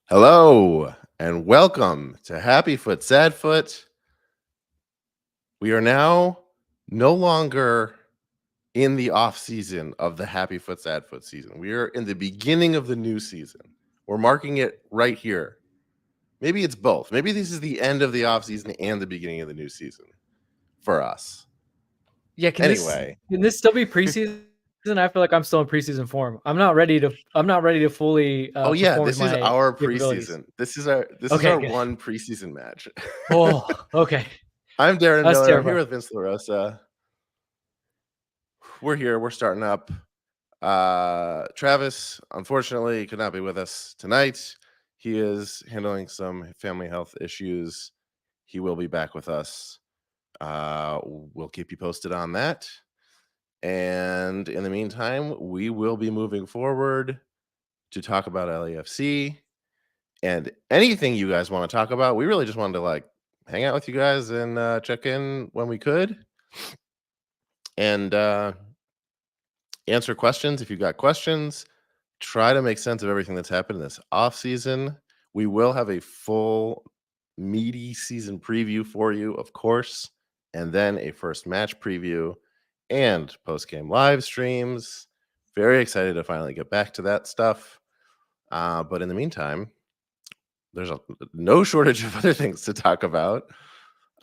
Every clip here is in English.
Hello and welcome to Happy Foot, Sad Foot. We are now no longer in the off season of the Happy Foot, Sad Foot season. We are in the beginning of the new season. We're marking it right here. Maybe it's both. Maybe this is the end of the off season and the beginning of the new season for us. Yeah, can Anyway, this still be preseason? I feel like I'm still in preseason form. I'm not ready to fully oh yeah, perform this is my our capabilities. preseason. This is our Okay, good. one preseason match. Oh, okay. I'm Darren That's Miller. I'm here terrifying. with Vince LaRosa. We're here. We're starting up. Travis, unfortunately, could not be with us tonight. He is handling some family health issues. He will be back with us. We'll keep you posted on that. And in the meantime, we will be moving forward to talk about LAFC and anything you guys want to talk about. We really just wanted to hang out with you guys and check in when we could. And answer questions if you've got questions. Try to make sense of everything that's happened in this off season. We will have a full meaty season preview for you, of course, and then a first match preview and post-game live streams. Very excited to finally get back to that stuff. But in the meantime, there's no shortage of other things to talk about.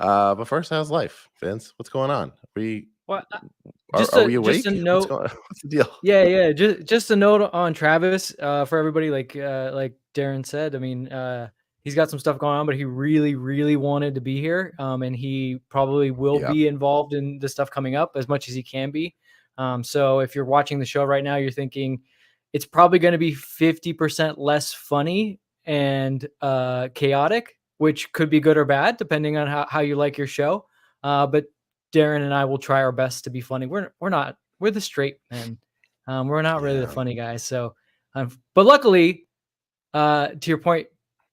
But first, how's life, Vince? What's going on? Well, Are we awake? just a note. What's the deal? Yeah. Just a note on Travis for everybody. Like Darren said, I mean, he's got some stuff going on, but he really wanted to be here, and he probably will be involved in the stuff coming up as much as he can be. So if you're watching the show right now, you're thinking it's probably going to be 50% less funny and chaotic, which could be good or bad depending on how you like your show. But Darren and I will try our best to be funny. We're the straight men. We're not really the funny guys. So, but luckily, to your point,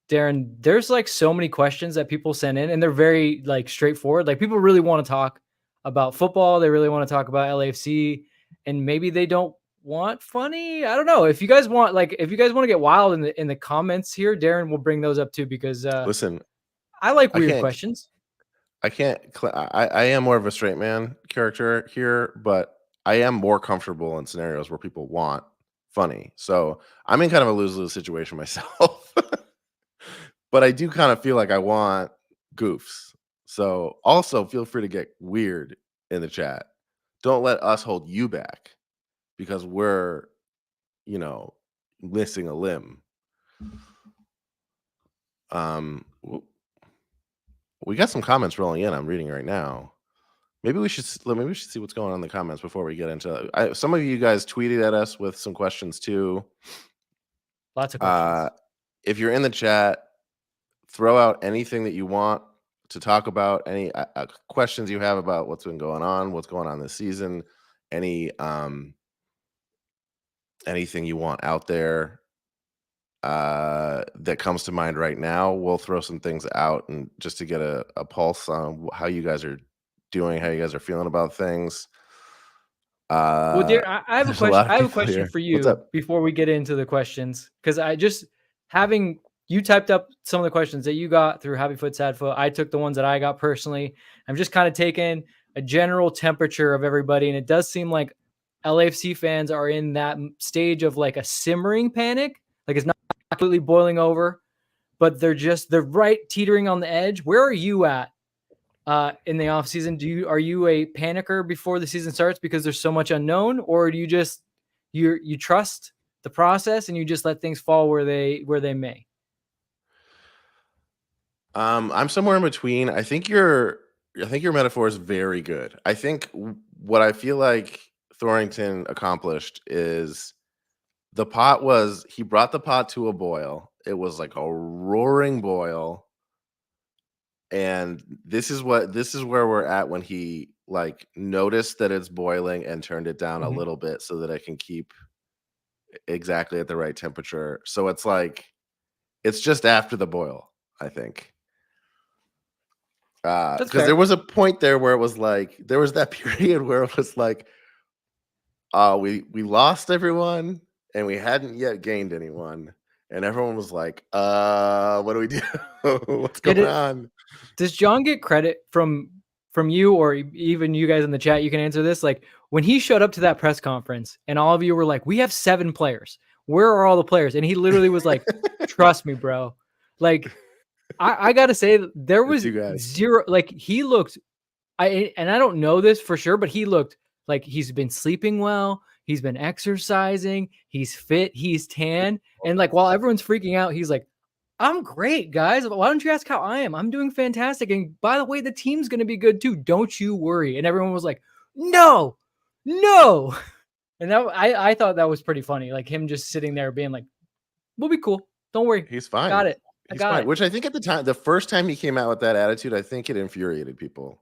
Darren, there's like so many questions that people send in, and they're very like straightforward. Like people really want to talk about football. They really want to talk about LAFC, and maybe they don't want funny. I don't know. If you guys want to get wild in the comments here, Darren will bring those up too because Listen, I like weird questions. I am more of a straight man character here, but I am more comfortable in scenarios where people want funny. So I'm in kind of a lose-lose situation myself. But I do kind of feel like I want goofs. So also feel free to get weird in the chat. Don't let us hold you back because we're, missing a limb. We got some comments rolling in. I'm reading right now. Maybe we should see what's going on in the comments before we get into it. Some of you guys tweeted at us with some questions too. Lots of questions. If you're in the chat, throw out anything that you want to talk about, any questions you have about what's been going on, what's going on this season, anything you want out there that comes to mind right now. We'll throw some things out and just to get a pulse on how you guys are doing, how you guys are feeling about things. Well, dear, I have a question. I have a question for you before we get into the questions, because you typed up some of the questions that you got through Happy Foot, Sad Foot. I took the ones that I got personally. I'm just kind of taking a general temperature of everybody, and it does seem like LAFC fans are in that stage of like a simmering panic. Like it's not completely boiling over, but they're right teetering on the edge. Where are you at in the off season? Are you a panicker before the season starts because there's so much unknown, or do you just you trust the process and you just let things fall where they may? I'm somewhere in between. I think your metaphor is very good. I think what I feel like Thorrington accomplished is he brought the pot to a boil. It was like a roaring boil. And this is where we're at when he noticed that it's boiling and turned it down a little bit so that it can keep exactly at the right temperature. So it's just after the boil, I think. Because there was a point there where it was there was that period where it was we lost everyone and we hadn't yet gained anyone. And everyone was like, what do we do? What's going on? Does John get credit from you, or even you guys in the chat? You can answer this. Like, when he showed up to that press conference and all of you were like, we have 7 players. Where are all the players? And he literally was like, trust me, bro. Like, I got to say, there was 0. Like, he looked, and I don't know this for sure, but he looked like he's been sleeping well. He's been exercising. He's fit. He's tan. And like, while everyone's freaking out, he's like, I'm great, guys. Why don't you ask how I am? I'm doing fantastic. And by the way, the team's going to be good too. Don't you worry. And everyone was like, no. And that, I thought that was pretty funny. Like, him just sitting there being like, we'll be cool. Don't worry. He's fine. Got it. He's fine. Which I think at the time, the first time he came out with that attitude, I think it infuriated people.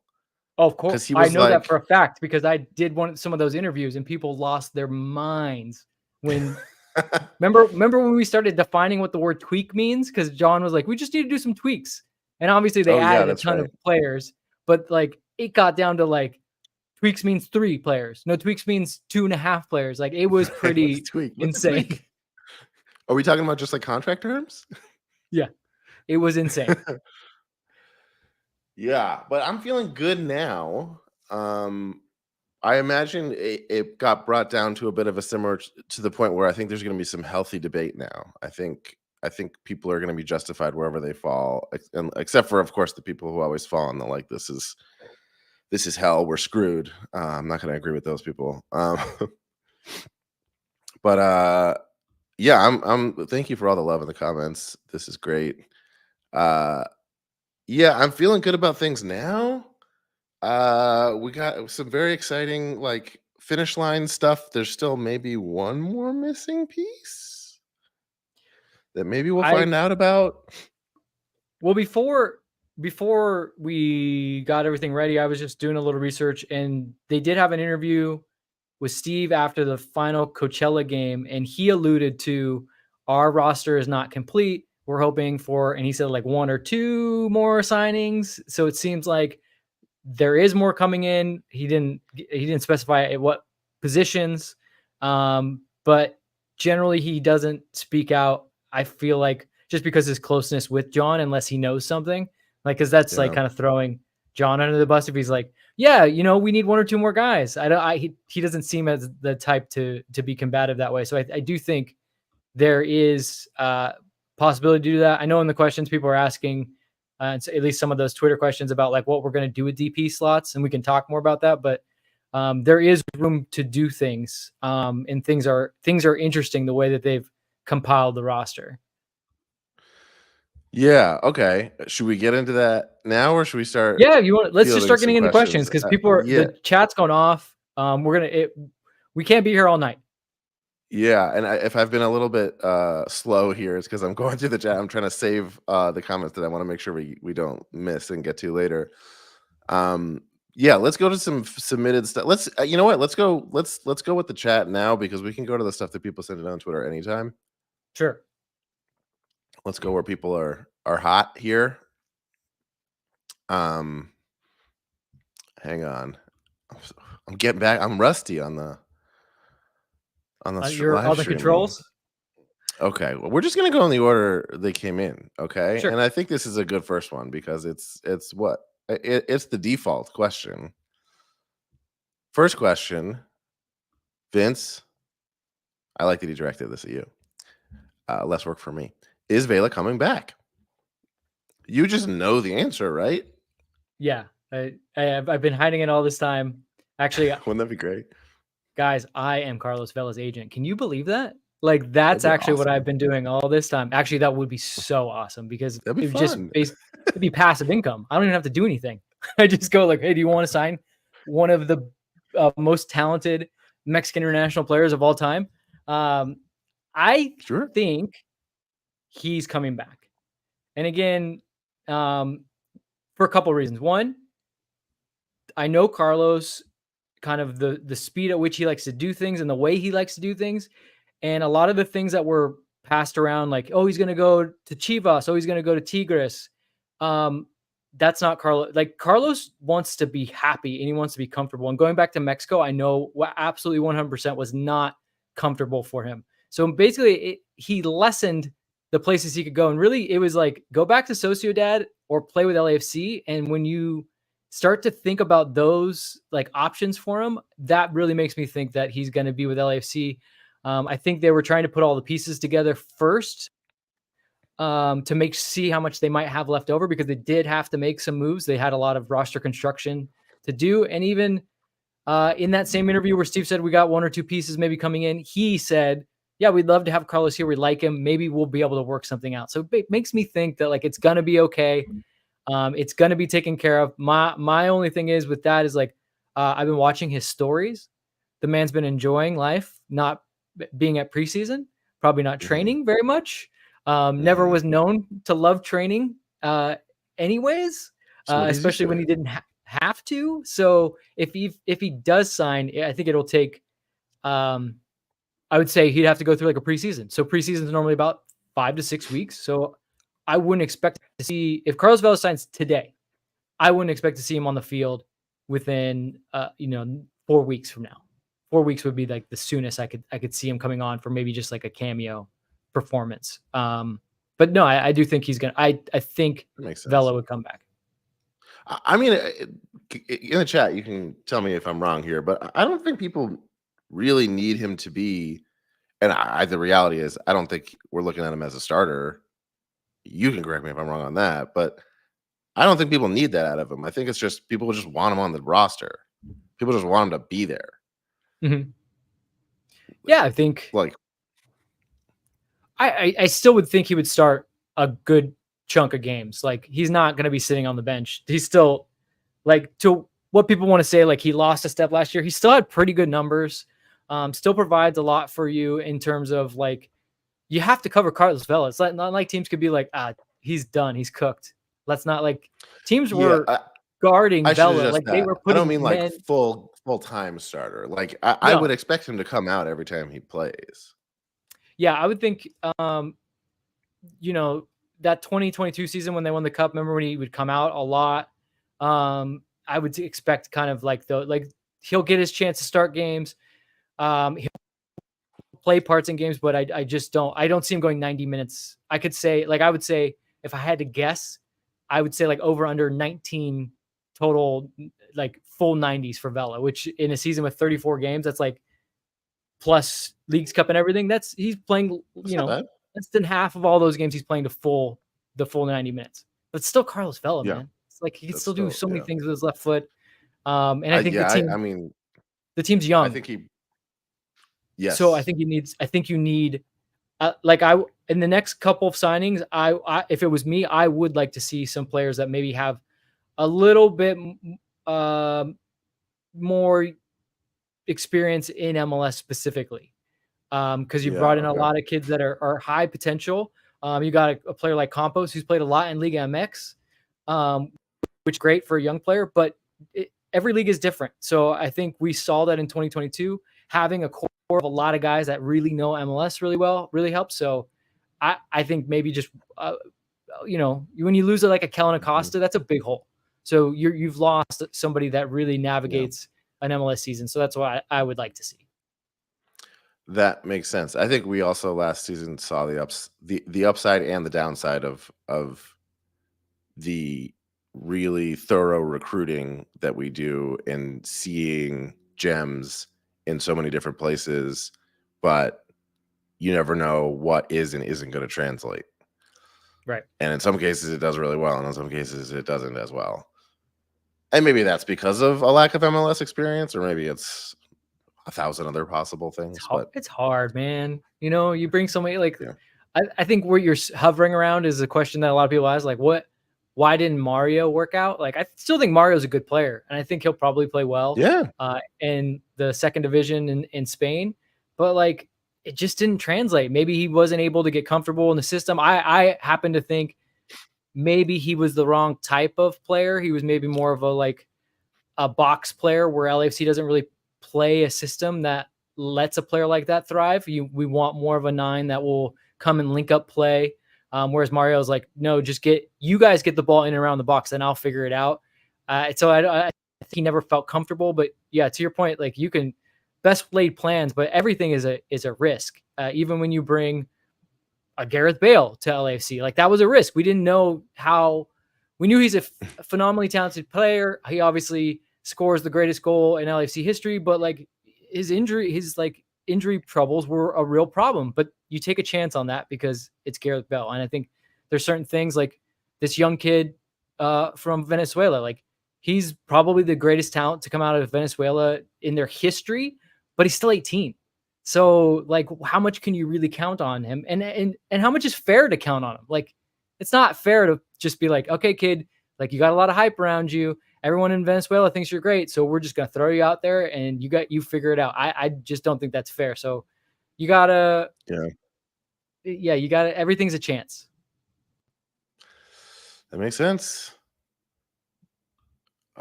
Oh, of course. I know that for a fact, because I did some of those interviews and people lost their minds when remember when we started defining what the word tweak means? Because John was like, we just need to do some tweaks. And obviously they added a ton of players, but like it got down to like tweaks means 3 players. No, tweaks means 2.5 players. Like, it was pretty insane. Are we talking about just like contract terms? Yeah, it was insane. Yeah, but I'm feeling good now. I imagine it got brought down to a bit of a similar to the point where I think there's going to be some healthy debate now. I think people are going to be justified wherever they fall, except for, of course, the people who always fall on the like, this is hell, we're screwed. I'm not going to agree with those people. But yeah, I'm thank you for all the love in the comments. This is great. Yeah, I'm feeling good about things now. We got some very exciting like finish line stuff. There's still maybe one more missing piece that maybe we'll find out about. Well, before we got everything ready, I was just doing a little research, and they did have an interview with Steve after the final Coachella game, and he alluded to, our roster is not complete. We're hoping for, and he said like 1 or 2 more signings. So it seems like there is more coming in. He didn't specify at what positions, but generally he doesn't speak out. I feel like just because his closeness with John, unless he knows something, like, because that's like kind of throwing John under the bus if he's like, yeah, we need 1 or 2 more guys. He doesn't seem as the type to be combative that way. So I do think there is possibility to do that. I know in the questions people are asking, at least some of those Twitter questions about like what we're going to do with DP slots, and we can talk more about that. But there is room to do things, and things are interesting the way that they've compiled the roster. Yeah. Okay. Should we get into that now, or should we start? Yeah, let's just start getting into questions, because people are the chat's going off. We can't be here all night. Yeah, and if I've been a little bit slow here, it's because I'm going through the chat. I'm trying to save the comments that I want to make sure we don't miss and get to later. Yeah, let's go to some submitted stuff. Let's you know what? Let's go with the chat now, because we can go to the stuff that people send it on Twitter anytime. Sure. Let's go where people are hot here. Hang on. I'm getting back. I'm rusty on the the controls. Okay, well, we're just gonna go in the order they came in. Okay, sure. And I think this is a good first one, because it's the default question. First question, Vince. I like that he directed this at you. Less work for me. Is Vela coming back? You just know the answer, right? Yeah, I've been hiding it all this time. Actually, wouldn't that be great? Guys, I am Carlos Vela's agent. Can you believe that? Like, that's actually awesome. What I've been doing all this time. Actually, that would be so awesome, because it'd be passive income. I don't even have to do anything. I just go like, hey, do you want to sign one of the most talented Mexican international players of all time? I think he's coming back. And again, for a couple of reasons. One, I know Carlos, kind of the speed at which he likes to do things and the way he likes to do things. And a lot of the things that were passed around, like, oh, he's going to go to Chivas, oh, he's going to go to Tigres. That's not Carlos. Like, Carlos wants to be happy and he wants to be comfortable. And going back to Mexico, I know absolutely 100% was not comfortable for him. So basically he lessened the places he could go. And really, it was like, go back to Sociedad or play with LAFC. And when you start to think about those like options for him, that really makes me think that he's going to be with LAFC. I think they were trying to put all the pieces together first to see how much they might have left over, because they did have to make some moves. They had a lot of roster construction to do. And even in that same interview where Steve said we got one or two pieces maybe coming in, he said, yeah, we'd love to have Carlos here. We like him. Maybe we'll be able to work something out. So it makes me think that like it's going to be okay. It's going to be taken care of. My only thing is with that is like, I've been watching his stories. The man's been enjoying life, not being at preseason, probably not training very much. Never was known to love training anyways, especially when he didn't have to. So if he does sign, I think it'll take, I would say he'd have to go through like a preseason. So preseason is normally about 5 to 6 weeks. So I wouldn't expect to see, if Carlos Vela signs today, I wouldn't expect to see him on the field within 4 weeks from now. 4 weeks would be like the soonest I could see him coming on for maybe just like a cameo performance. But no, I do think he's gonna. I think Vela would come back. I mean, in the chat, you can tell me if I'm wrong here, but I don't think people really need him to be. And the reality is, I don't think we're looking at him as a starter. You can correct me if I'm wrong on that, but I don't think people need that out of him. I think it's just people just want him on the roster. People just want him to be there. Mm-hmm. Yeah, I think like I still would think he would start a good chunk of games. Like he's not going to be sitting on the bench. He's still like, to what people want to say, like he lost a step last year. He still had pretty good numbers. Still provides a lot for you in terms of like, you have to cover Carlos Vela. It's not like teams could be like, he's done. He's cooked. Let's not like teams were guarding Vela. Like they were putting I don't mean like full-time starter. Like I would expect him to come out every time he plays. Yeah, I would think, that 2022 season when they won the cup, remember when he would come out a lot? I would expect kind of like he'll get his chance to start games. He'll play parts in games, but I don't see him going 90 minutes. I would say if I had to guess, I would say like over under 19 total, like full 90s for Vela, which in a season with 34 games, that's like plus Leagues Cup and everything. He's playing, less than half of all those games he's playing the full 90 minutes. But still Carlos Vela, man. It's like he can still do so many things with his left foot. And I think the team's young. I think yes. So I think you need in the next couple of signings, if it was me, I would like to see some players that maybe have a little bit more experience in MLS specifically. Because you brought in a lot of kids that are high potential. You got a player like Campos who's played a lot in Liga MX, which is great for a young player, but every league is different. So I think we saw that in 2022, having a core of a lot of guys that really know MLS really well really helps. So I think maybe just, when you lose like a Kellen Acosta, that's a big hole. So you've lost somebody that really navigates an MLS season. So that's what I would like to see. That makes sense. I think we also last season saw the upside and the downside of the really thorough recruiting that we do and seeing gems in so many different places, but you never know what is and isn't going to translate. Right. And in some cases it does really well, and in some cases it doesn't as well. And maybe that's because of a lack of MLS experience, or maybe it's 1,000 other possible things. It's hard, man. You bring somebody I think where you're hovering around is a question that a lot of people ask, like, why didn't Mario work out? Like, I still think Mario's a good player, and I think he'll probably play well in the second division in Spain. But like, it just didn't translate. Maybe he wasn't able to get comfortable in the system. I happen to think maybe he was the wrong type of player. He was maybe more of a box player where LAFC doesn't really play a system that lets a player like that thrive. We want more of a 9 that will come and link up play. Whereas Mario's like, no, just you guys get the ball in and around the box, and I'll figure it out. So I think he never felt comfortable. But yeah, to your point, like you can best laid plans, but everything is a risk. Even when you bring a Gareth Bale to LAFC. Like that was a risk. We didn't know how. We knew he's a phenomenally talented player. He obviously scores the greatest goal in LAFC history, but like his injury troubles were a real problem. But you take a chance on that because it's Gareth Bale, and I think there's certain things like this young kid from Venezuela. Like he's probably the greatest talent to come out of Venezuela in their history, but he's still 18. So like how much can you really count on him? And how much is fair to count on him? Like it's not fair to just be like, okay, kid, like you got a lot of hype around you. Everyone in Venezuela thinks you're great. So we're just gonna throw you out there and you figure it out. I just don't think that's fair. So you gotta you gotta everything's a chance. That makes sense.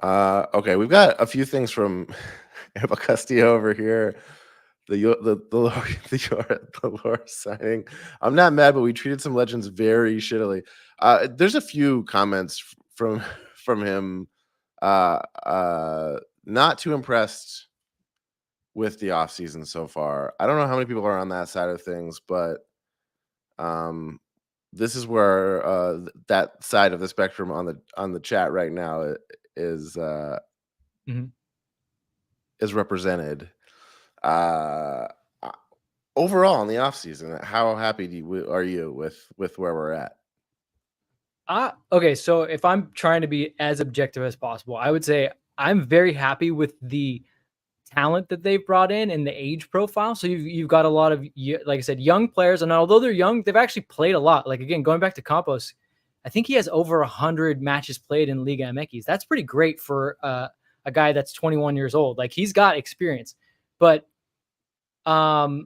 Okay, we've got a few things from Eva Castillo over here. The lore signing. I'm not mad, but we treated some legends very shittily. There's a few comments from him. Not too impressed with the offseason so far. I don't know how many people are on that side of things, but this is where that side of the spectrum on the chat right now is is represented. Overall in the offseason, how happy are you with where we're at? Okay, so if I'm trying to be as objective as possible, I would say I'm very happy with the talent that they've brought in and the age profile. So you've got a lot of, like I said, young players, and although they're young, they've actually played a lot. Like again, going back to Campos, I think he has over 100 matches played in Liga MX. That's pretty great for a guy that's 21 years old. Like he's got experience, but I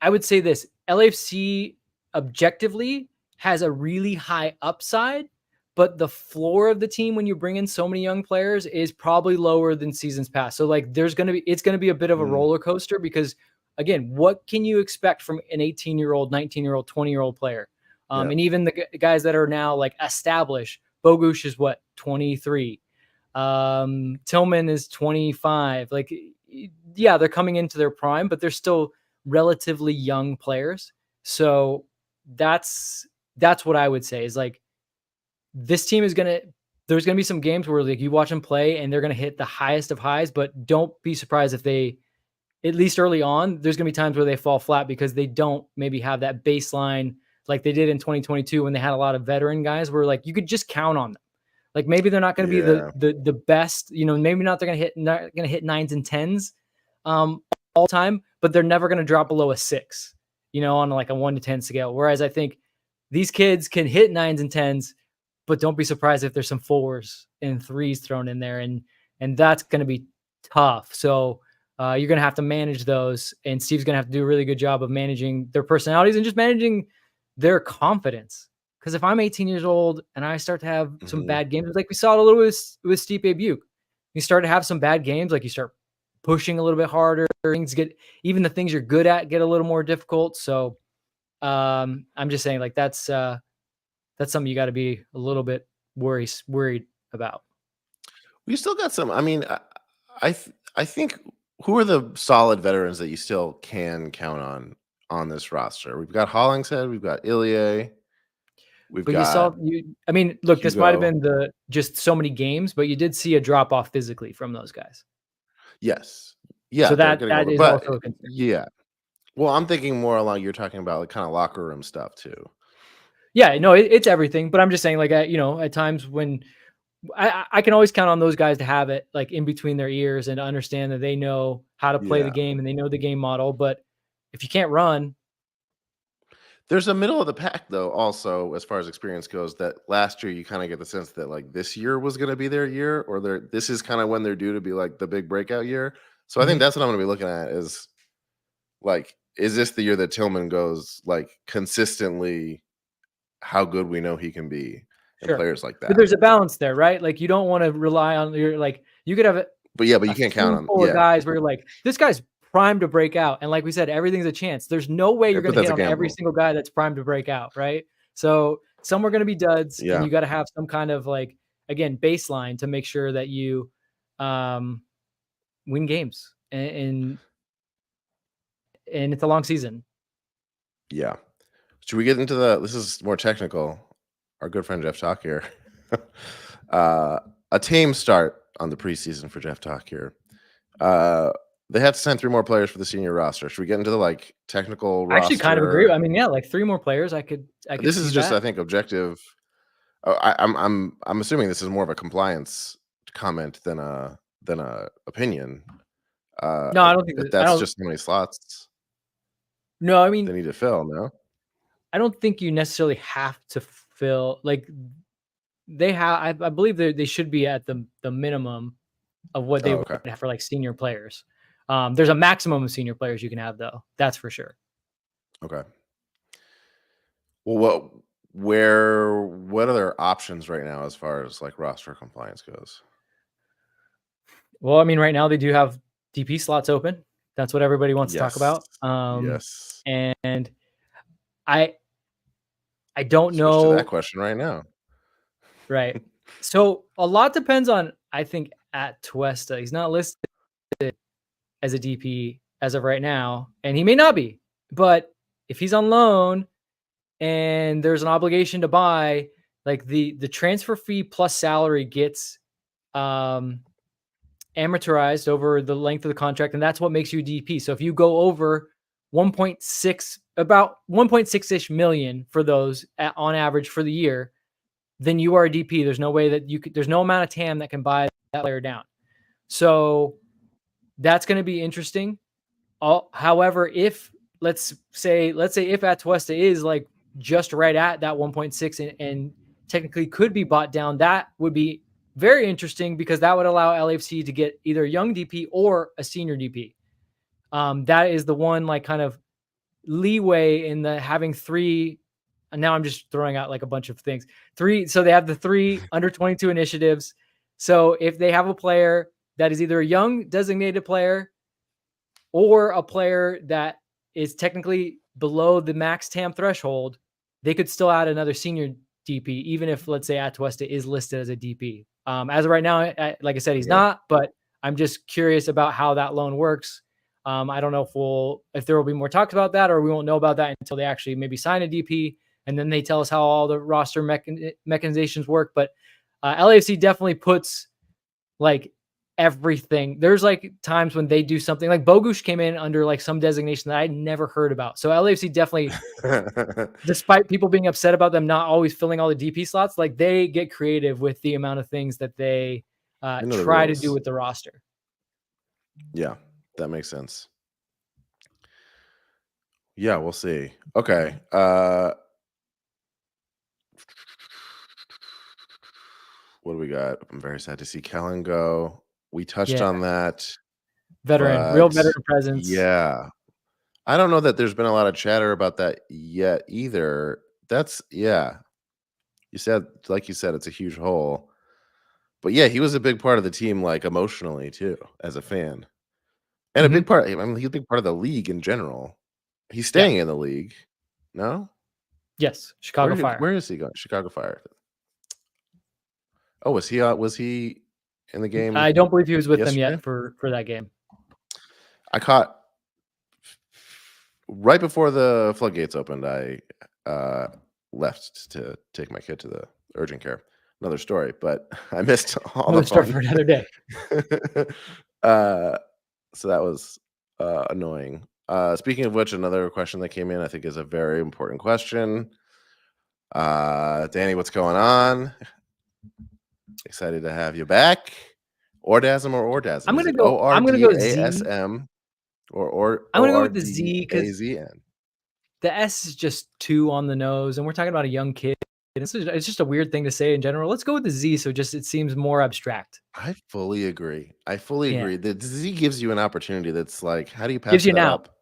would say this: LAFC objectively has a really high upside, but the floor of the team when you bring in so many young players is probably lower than seasons past. So like it's going to be a bit of a roller coaster because again, what can you expect from an 18-year-old, 19-year-old, 20-year-old player? And even the guys that are now like established, Bogusz is what, 23. Tillman is 25. Like, yeah, they're coming into their prime, but they're still relatively young players. So that's what I would say is like, this team is there's going to be some games where like you watch them play and they're going to hit the highest of highs, but don't be surprised if they, at least early on, there's going to be times where they fall flat because they don't maybe have that baseline like they did in 2022 when they had a lot of veteran guys where like you could just count on them. Like maybe they're not going to be the best, maybe not they're not going to hit 9s and 10s all time, but they're never going to drop below a 6, on like a 1 to 10 scale. Whereas I think these kids can hit 9s and 10s, but don't be surprised if there's some 4s and 3s thrown in there. And that's going to be tough. So you're going to have to manage those, and Steve's going to have to do a really good job of managing their personalities and just managing their confidence. Because if I'm 18 years old and I start to have some bad games, like we saw it a little bit with Stipe Buke, you start to have some bad games, like you start pushing a little bit harder, even the things you're good at get a little more difficult. So I'm just saying like that's something you got to be a little bit worried about. We still got some. I mean, I think who are the solid veterans that you still can count on this roster? We've got Hollingshead, we've got Ilie, But you saw, I mean, look, this might have been just so many games, but you did see a drop off physically from those guys. Yes. Yeah. So that is also a concern. Yeah. Well, I'm thinking more along, you're talking about like kind of locker room stuff too. Yeah, no, it's everything. But I'm just saying, like, at times when I can always count on those guys to have it like in between their ears and to understand that they know how to play the game and they know the game model. But if you can't run, there's a middle of the pack though. Also, as far as experience goes, that last year you kind of get the sense that like this year was going to be their year, or this is kind of when they're due to be like the big breakout year. So I think that's what I'm going to be looking at is like, is this the year that Tillman goes like consistently how good we know he can be and players like that? But there's a balance there, right? Like you don't want to rely on you could have it. But you can't count on guys where you're like, this guy's primed to break out. And like we said, everything's a chance. There's no way you're going to hit on every single guy that's primed to break out, right? So some are going to be duds, and you got to have some kind of like, again, baseline to make sure that you win games. And it's a long season. Yeah. Should we get into this is more technical. Our good friend Jeff Talk here. A tame start on the preseason for Jeff Talk here. They had to sign 3 more players for the senior roster. Should we get into the technical roster? I actually kind of agree. I mean, yeah, 3 more players. I could This see is just, that. I think, objective. I'm assuming this is more of a compliance comment than a opinion. No, I don't think that's just how many slots. No, I mean, they need to fill. No, I don't think you necessarily have to fill. They have. I believe they should be at the minimum of what they would have for senior players. There's a maximum of senior players you can have, though. That's for sure. Okay. Well, what are their options right now as far as roster compliance goes? Well, I mean, right now they do have DP slots open. That's what everybody wants to talk about. Yes. And I don't know. Switch to that question right now. Right. So a lot depends on, I think, at Tuesta. He's not listed as a DP as of right now, and he may not be. But if he's on loan and there's an obligation to buy, the transfer fee plus salary gets amortized over the length of the contract, and that's what makes you a DP. So if you go over 1.6, about 1.6-ish million for those on average for the year, then you are a DP. There's no way that you could, there's no amount of TAM that can buy that player down. So that's going to be interesting. However, if let's say if Atuesta is just right at that 1.6 and technically could be bought down, that would be very interesting because that would allow LAFC to get either a young DP or a senior DP. That is the one kind of leeway in the having 3. And now I'm just throwing out a bunch of things. 3. So they have the 3 under 22 initiatives. So if they have a player that is either a young designated player or a player that is technically below the max TAM threshold, they could still add another senior DP, even if, let's say, Atuesta is listed as a DP. As of right now, like I said, he's not, but I'm just curious about how that loan works. I don't know if there will be more talks about that, or we won't know about that until they actually maybe sign a DP, and then they tell us how all the roster mechanizations work. But LAFC definitely puts everything. There's times when they do something Bogusz came in under some designation that I'd never heard about. So LAFC definitely, despite people being upset about them not always filling all the DP slots, they get creative with the amount of things that they try to do with the roster. Yeah, that makes sense. Yeah, we'll see. Okay. What do we got? I'm very sad to see Kellen go. We touched on that. Veteran, real veteran presence. Yeah. I don't know that there's been a lot of chatter about that yet either. You said, it's a huge hole. But yeah, he was a big part of the team, emotionally too, as a fan. And a big part, he's a big part of the league in general. He's staying in the league. No? Yes. Chicago Fire. Where is he going? Chicago Fire. Oh, was he in the game? I don't believe he was with them yet for that game. I caught right before the floodgates opened. I left to take my kid to the urgent care. Another story, but I missed all the fun. For another day. So that was annoying. Speaking of which, another question that came in, I think, is a very important question. Danny, what's going on? Excited to have you back. Ordasm or Ordasm? I'm gonna go ORDASM or I'm gonna go with the Z because the S is just too on the nose, and we're talking about a young kid. It's just a weird thing to say in general. Let's go with the Z, so it seems more abstract. I fully agree. The Z gives you an opportunity that's how do you pass gives you that an out? up?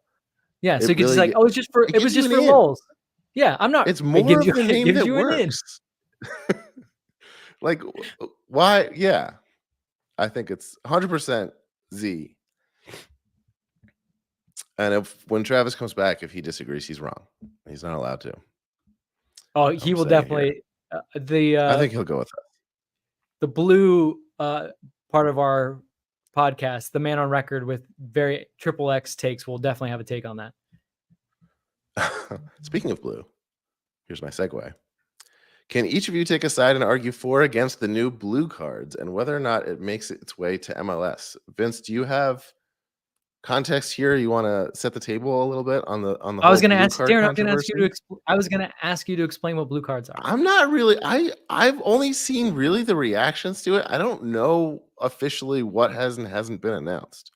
Yeah, so you can just it's just for lulz. Yeah, I'm not. It's more of a name that works. Why? Yeah, I think it's 100% Z. And when Travis comes back, if he disagrees, he's wrong. He's not allowed to. Oh, he will definitely. I think he'll go with that. The blue part of our podcast, the man on record with very XXX takes, will definitely have a take on that. Speaking of blue, Here's my segue. Can each of you take a side and argue for or against the new blue cards and whether or not it makes its way to MLS? Vince, do you have context here? You want to set the table a little bit on the I was whole gonna blue ask card Darren. I was gonna ask you controversy? to. I was gonna ask you to explain what blue cards are. I'm not really. I've only seen really the reactions to it. I don't know officially what has and hasn't been announced.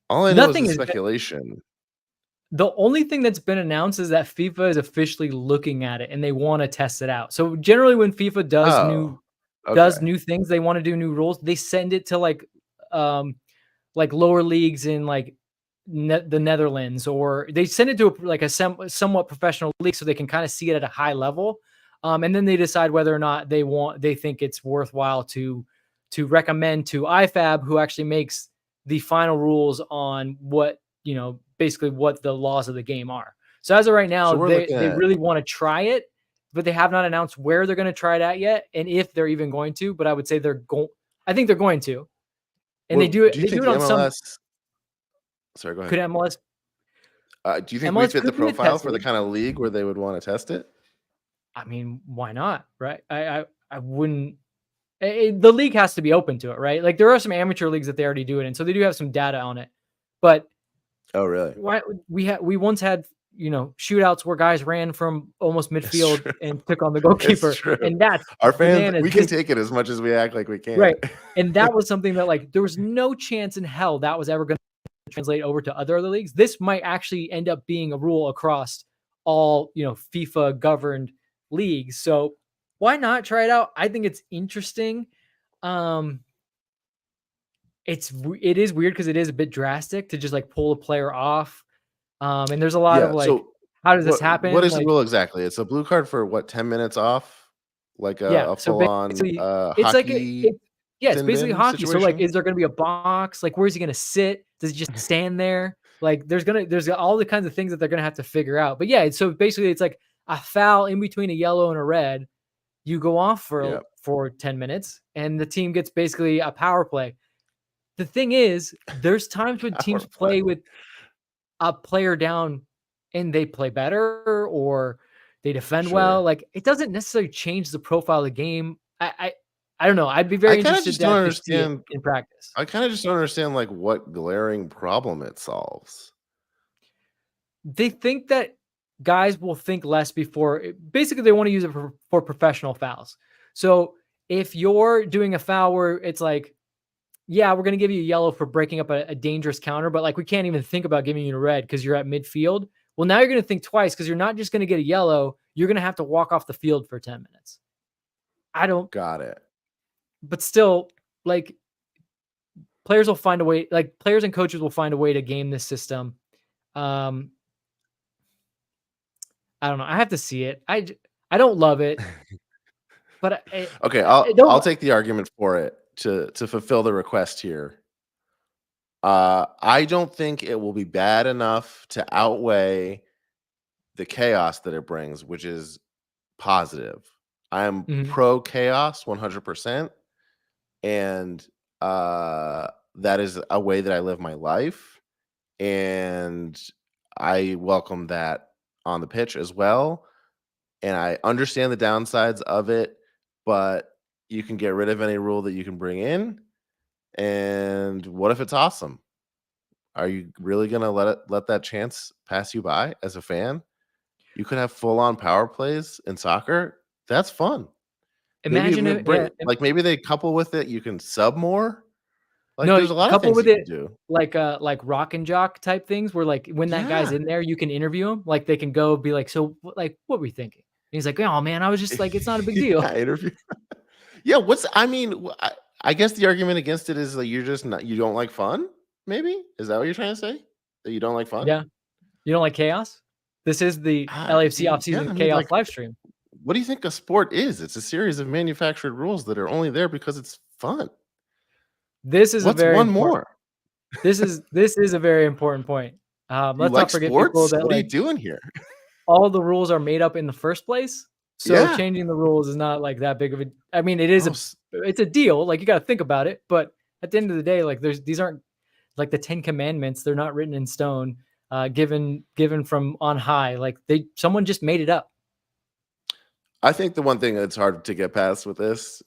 All I know is Nothing the is. speculation. The only thing that's been announced is that FIFA is officially looking at it and they want to test it out. So generally, when FIFA Oh, does okay, new things, they want to do new rules. They send it to like lower leagues in like the Netherlands, or they send it to a somewhat professional league so they can kind of see it at a high level, and then they decide whether or not they think it's worthwhile to recommend to IFAB, who actually makes the final rules on what basically what the laws of the game are. So as of right now, so we're looking they at. really want to try it, but they have not announced where they're going to try it at yet, and if they're even going to. But I would say they're going. I think they're going to, and they What do it. do you They do think it the on some. MLS? Sorry, go ahead. Could MLS Do you think we MLS fit the could be a profile test for the league? kind of league where they would want to test it? I mean, why not? Right? I wouldn't. The league has to be open to it, right? Like there are some amateur leagues that they already do it in, so they do have some data on it. But Oh, really? why we once had shootouts where guys ran from almost It's midfield true. and took on the It's goalkeeper, true. and that's Our fans, bananas. we can take it as much as we act like we can't. Right. And that was something that like there was no chance in hell that was ever going to translate over to other leagues. This might actually end up being a rule across all, FIFA governed leagues. So why not try it out? I think it's interesting. Um it is weird because it is a bit drastic to just like pull a player off. And there's a lot of Yeah. like, So how does this what happen? is the Like, rule exactly? It's a blue card for what, 10 minutes off? Like yeah. a So full on basically, it's like hockey yeah, it's sin basically bin hockey. So like, situation? is there going to be a box? Like, where's he going to sit? Does he just stand there? Like, there's all the kinds of things that they're going to have to figure out. But yeah, so basically, it's like a foul in between a yellow and a red. You go off Yeah. for 10 minutes, and the team gets basically a power play. The thing is, there's times when Power teams play. play with a player down and they play better or they defend well. Sure. Like it doesn't necessarily change the profile of the game. I don't know. I'd be I very kind of interested just don't to see it understand. in practice. I kind of just don't understand like what glaring problem it solves. They think that guys will think less before basically they want to use it for professional fouls. So if you're doing a foul where it's like, yeah, we're going to give you a yellow for breaking up a dangerous counter, but like we can't even think about giving you a red because you're at midfield. Well, now you're going to think twice because you're not just going to get a yellow. You're going to have to walk off the field for 10 minutes. I don't, Got it. but still, like players will find a way, like players and coaches will find a way to game this system. Um, I don't know. I have to see it. I don't love it, but Okay, I I'll don't. take the argument for it to fulfill the request here. I don't think it will be bad enough to outweigh the chaos that it brings, which is positive. I am Mhm. pro chaos 100%, and that is a way that I live my life, and I welcome that on the pitch as well. And I understand the downsides of it, but you can get rid of any rule that you can bring in. And what if it's awesome? Are you really gonna let that chance pass you by as a fan? You could have full on power plays in soccer. That's fun. Maybe Imagine even it. Yeah. maybe they couple with it. You can sub more. Like No, there's a lot of couple things with you can it do. like rock and jock type things where like when that guy's Yeah. in there, you can interview him. Like they can go be like, so like what were you thinking? And he's like, oh man, I was just like, it's not a big deal. Yeah. Interview. Yeah. I mean, I guess the argument against it is like you're just not. You don't like fun. Maybe is that what you're trying to say? That you don't like fun? Yeah. You don't like chaos? This is the LAFC Yeah. I offseason mean, chaos like, live stream. what do you think a sport is? It's a series of manufactured rules that are only there because it's fun. This is a What's very one important. more? This is a very important point. You Let's like not forget people sports? that What are you like doing here? all the rules are made up in the first place. So Yeah. changing the rules is not like that big of a. I mean, it is Oh, it's a deal. Like you got to think about it, but at the end of the day, like these aren't like the 10 commandments. They're not written in stone, given from on high. Like someone just made it up. I think the one thing that's hard to get past with this,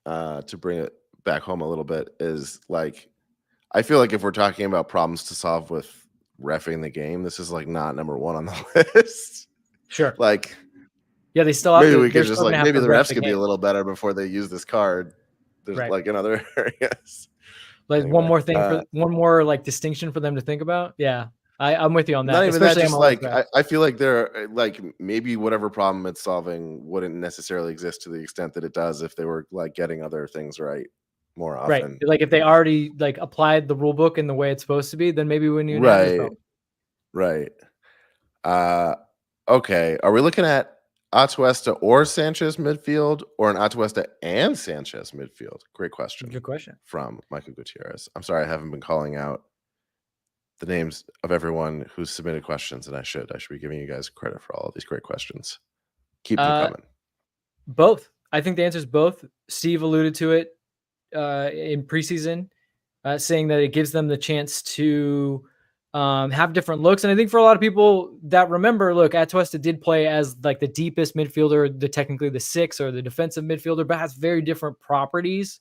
to bring it back home a little bit, is like I feel like if we're talking about problems to solve with reffing the game, this is like not number one on the list. Sure. Like, yeah, they still have maybe to. we They're could just still like gonna have maybe to the ref refs the could be game. a little better before they use this card. There's Right. like in other areas. Like Anyway, one more thing for one more like distinction for them to think about. Yeah, I'm with you on that. not even that, Especially just MLS like draft. I feel like there like maybe whatever problem it's solving wouldn't necessarily exist to the extent that it does if they were like getting other things right more Right. often. Like if they already like applied the rule book in the way it's supposed to be, then maybe we wouldn't even have this Right. problem. Right. Okay. Are we looking at Atuesta or Sanchez midfield, or an Atuesta and Sanchez midfield? Great question. Good question. From Michael Gutierrez. I'm sorry I haven't been calling out the names of everyone who's submitted questions, and I should be giving you guys credit for all of these great questions. Keep them coming. Both. I think the answer is both. Steve alluded to it in preseason, saying that it gives them the chance to have different looks. And I think for a lot of people that remember, look, Atuesta did play as like the deepest midfielder, technically the 6 or the defensive midfielder, but has very different properties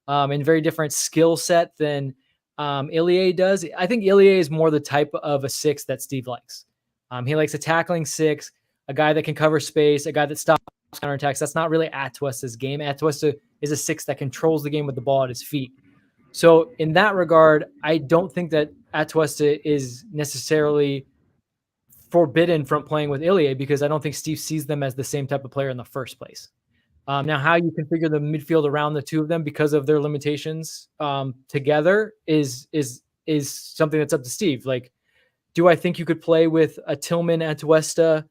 and very different skill set than Ilie does. I think Ilie is more the type of a 6 that Steve likes. He likes a tackling 6, a guy that can cover space, a guy that stops counterattacks. That's not really Atuesta's game. Atuesta is a 6 that controls the game with the ball at his feet. So in that regard, I don't think that Atuesta is necessarily forbidden from playing with Ilie, because I don't think Steve sees them as the same type of player in the first place. Now, how you configure the midfield around the two of them because of their limitations together is something that's up to Steve. Like, do I think you could play with a Tillman, Atuesta,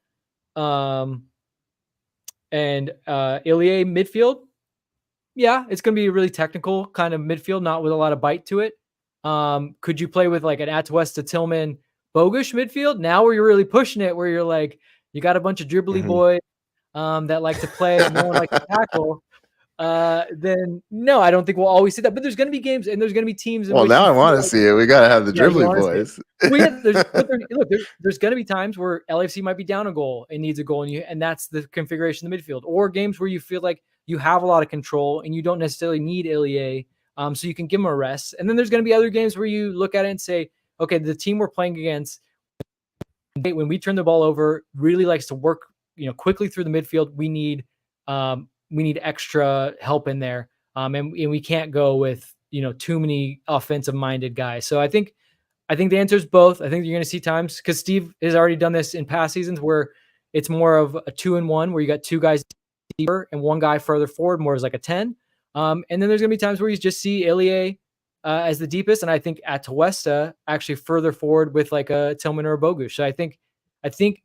and Ilie midfield? Yeah, it's going to be a really technical kind of midfield, not with a lot of bite to it. Could you play with like an Atuesta, Tillman, Bogusz midfield? Now where you're really pushing it, where you're like, you got a bunch of dribbly boys that like to play and no one likes to tackle. Then no, I don't think we'll always see that. But there's going to be games and there's going to be teams. Well, now I want to see it. We got to have the dribbly boys. Well, yeah, there's going to be times where LAFC might be down a goal and needs a goal, and that's the configuration of the midfield. Or games where you feel like you have a lot of control and you don't necessarily need Ilie, so you can give him a rest. And then there's going to be other games where you look at it and say, okay, the team we're playing against, when we turn the ball over, really likes to work, quickly through the midfield. We need extra help in there, and we can't go with too many offensive-minded guys. So I think the answer is both. I think you're going to see times, because Steve has already done this in past seasons, where it's more of a 2-in-1, where you got 2 guys deeper and 1 guy further forward, more as like a 10. And then there's going to be times where you just see Ilie as the deepest, and I think Atuesta actually further forward with like a Tillman or a Bogusz. So I think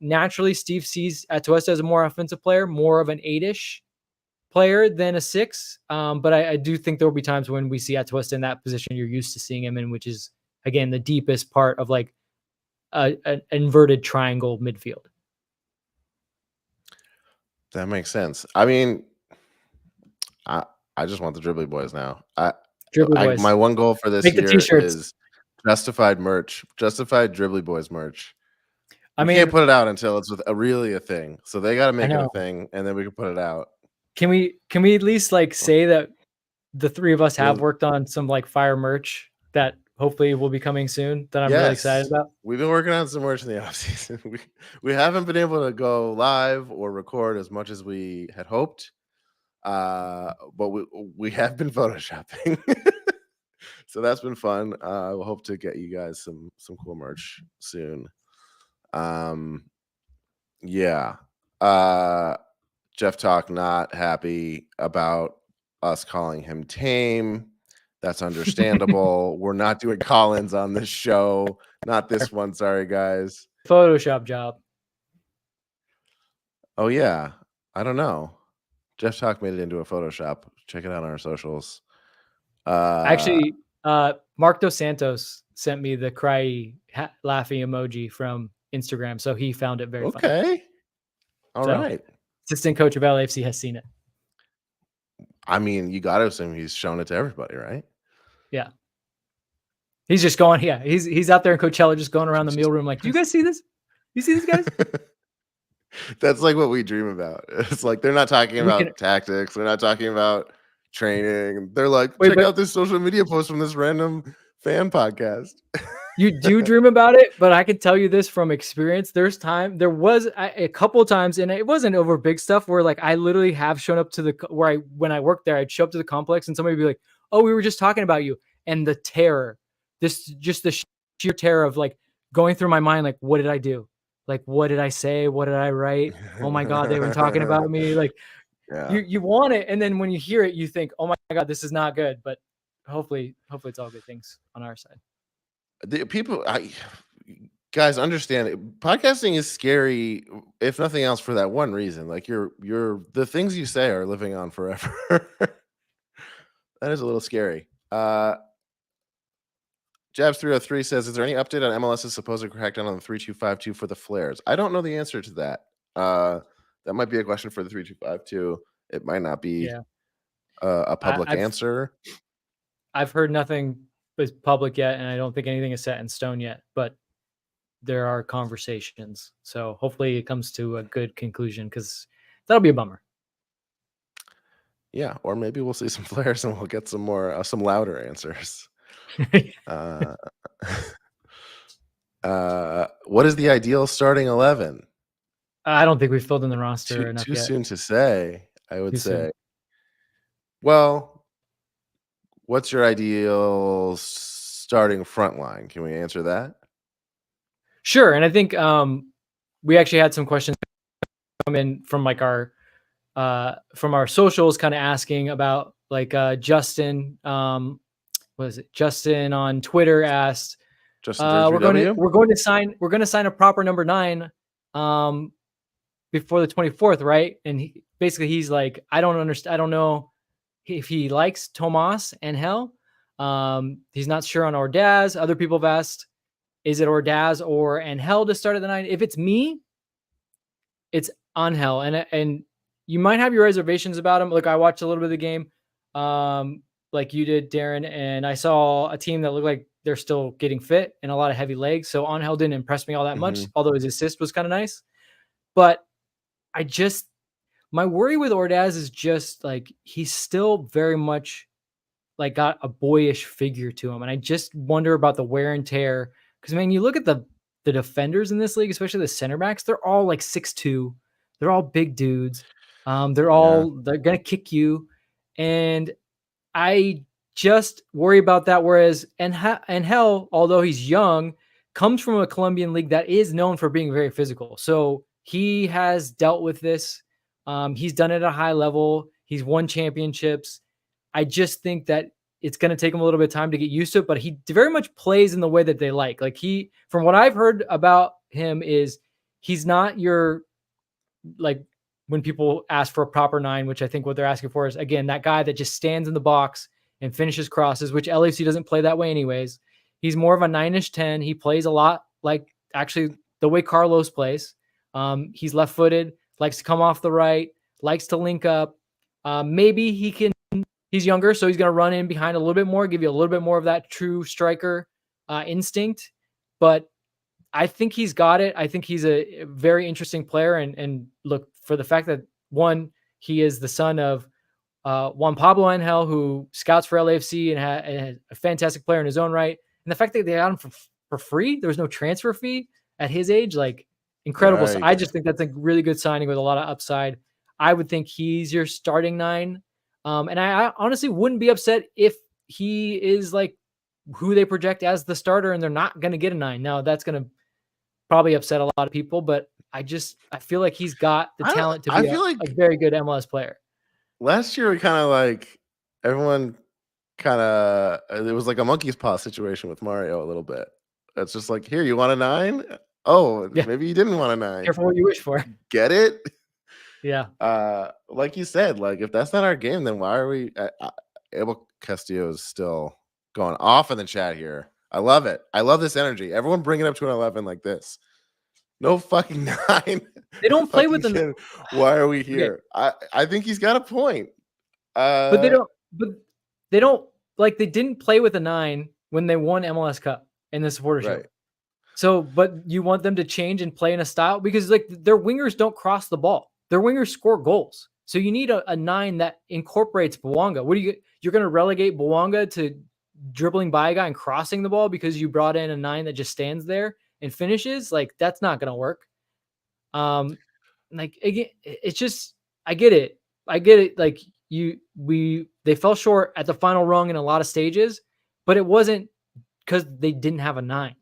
naturally Steve sees Atuesta as a more offensive player, more of an 8-ish player than a 6. But I do think there will be times when we see Atuesta in that position you're used to seeing him in, which is, again, the deepest part of like an inverted triangle midfield. That makes sense. I mean, I just want the dribbly boys now. My one goal for this year is justified dribbly boys merch. I mean, can't put it out until it's really a thing. So they got to make it a thing, and then we can put it out. Can we at least like say that the 3 of us have worked on some like fire merch that hopefully will be coming soon, that I'm really excited about? We've been working on some merch in the offseason. We haven't been able to go live or record as much as we had hoped, but we have been photoshopping. So that's been fun. We'll hope to get you guys some cool merch soon. Jeff Talk not happy about us calling him tame. That's understandable. We're not doing call-ins on this show. Not this one. Sorry, guys. Photoshop job. Oh, yeah. I don't know. Jeff Talk made it into a Photoshop. Check it out on our socials. Actually, Mark Dos Santos sent me the cry laughing emoji from Instagram, so he found it very funny. Okay. All right. Assistant coach of LAFC has seen it. I mean, you got to assume he's shown it to everybody, right? Yeah. He's just going, he's out there in Coachella just going around the meal room like, do you guys see this? You see this, guys? That's like what we dream about. It's like they're not talking We can about tactics. They're not talking about training. They're like, wait, check but out this social media post from this random fan podcast. you do dream about it, but I can tell you this from experience. There was a couple of times, and it wasn't over big stuff, where like I literally have shown up to when I worked there, I'd show up to the complex and somebody would be like, "Oh, we were just talking about you," and the terror, just the sheer terror of like going through my mind, like, what did I do? Like, what did I say? What did I write? Oh my God, they've been talking about me. Like, Yeah. you want it, and then when you hear it, you think, oh my God, this is not good. But hopefully it's all good things on our side. The people, guys, understand it. Podcasting is scary, if nothing else, for that one reason. Like the things you say are living on forever. That is a little scary. Jabs303 says, is there any update on MLS's supposed crackdown on the 3252 for the flares? I don't know the answer to that. That might be a question for the 3252. It might not be a public answer. I've heard nothing is public yet, and I don't think anything is set in stone yet, but there are conversations. So hopefully it comes to a good conclusion, because that'll be a bummer. Yeah, or maybe we'll see some flares and we'll get some more some louder answers. What is the ideal starting 11? I don't think we've filled in the roster enough Too yet. soon to say, I would Too say. soon. Well, what's your ideal starting front line? Can we answer that? Sure. And I think we actually had some questions come in from like our socials, kind of asking about like Justin. What is it? Justin on Twitter asked, we're going to sign a proper number 9 before the 24th, right? And he's like, I don't understand. I don't know if he likes Tomas and Hell. He's not sure on Ordaz. Other people have asked, is it Ordaz or Angel to start at the 9? If it's me, it's Angel. And you might have your reservations about him. Look, I watched a little bit of the game, like you did, Darren, and I saw a team that looked like they're still getting fit and a lot of heavy legs. So Angel didn't impress me all that much, although his assist was kind of nice. But my worry with Ordaz is just like he's still very much like got a boyish figure to him. And I just wonder about the wear and tear. Because, man, you look at the defenders in this league, especially the center backs, they're all like 6'2". They're all big dudes. They're going to kick you. And I just worry about that. Whereas Angel, although he's young, comes from a Colombian league that is known for being very physical. So he has dealt with this. He's done it at a high level. He's won championships. I just think that it's going to take him a little bit of time to get used to it, but he very much plays in the way that they like. Like from what I've heard about him, is he's not your, like, when people ask for a proper 9, which I think what they're asking for is, again, that guy that just stands in the box and finishes crosses, which LAFC doesn't play that way anyways. He's more of a 9-ish 10. He plays a lot like actually the way Carlos plays. He's left-footed, likes to come off the right, likes to link up. Maybe he's younger, so he's going to run in behind a little bit more, give you a little bit more of that true striker instinct. But I think he's got it. I think he's a very interesting player. And look, for the fact that, one, he is the son of Juan Pablo Angel, who scouts for LAFC and a fantastic player in his own right. And the fact that they got him for free, there was no transfer fee at his age, like, incredible. Right. So I just think that's a really good signing with a lot of upside. I would think he's your starting 9. And I honestly wouldn't be upset if he is like who they project as the starter and they're not going to get a 9. Now, that's going to probably upset a lot of people, but I feel like he's got the talent to be a very good MLS player. Last year, we kind of like everyone it was like a monkey's paw situation with Mario a little bit. It's just like, here, you want a 9? Oh, yeah. Maybe you didn't want a 9. Careful what you wish for. Get it? Yeah. Like you said, like if that's not our game, then why are we? Abel Castillo is still going off in the chat here. I love it. I love this energy. Everyone bring it up to an 11 like this. No fucking 9. They don't play with them. Why are we here? Okay. I think he's got a point. But they don't. But they didn't play with a 9 when they won MLS Cup in the supporter shield. So, but you want them to change and play in a style because like their wingers don't cross the ball. Their wingers score goals. So you need a 9 that incorporates Bouanga. What do you're going to relegate Bouanga to dribbling by a guy and crossing the ball because you brought in a 9 that just stands there and finishes? Like that's not going to work. Like again, it's just I get it. I get it. Like they fell short at the final rung in a lot of stages, but it wasn't because they didn't have a 9.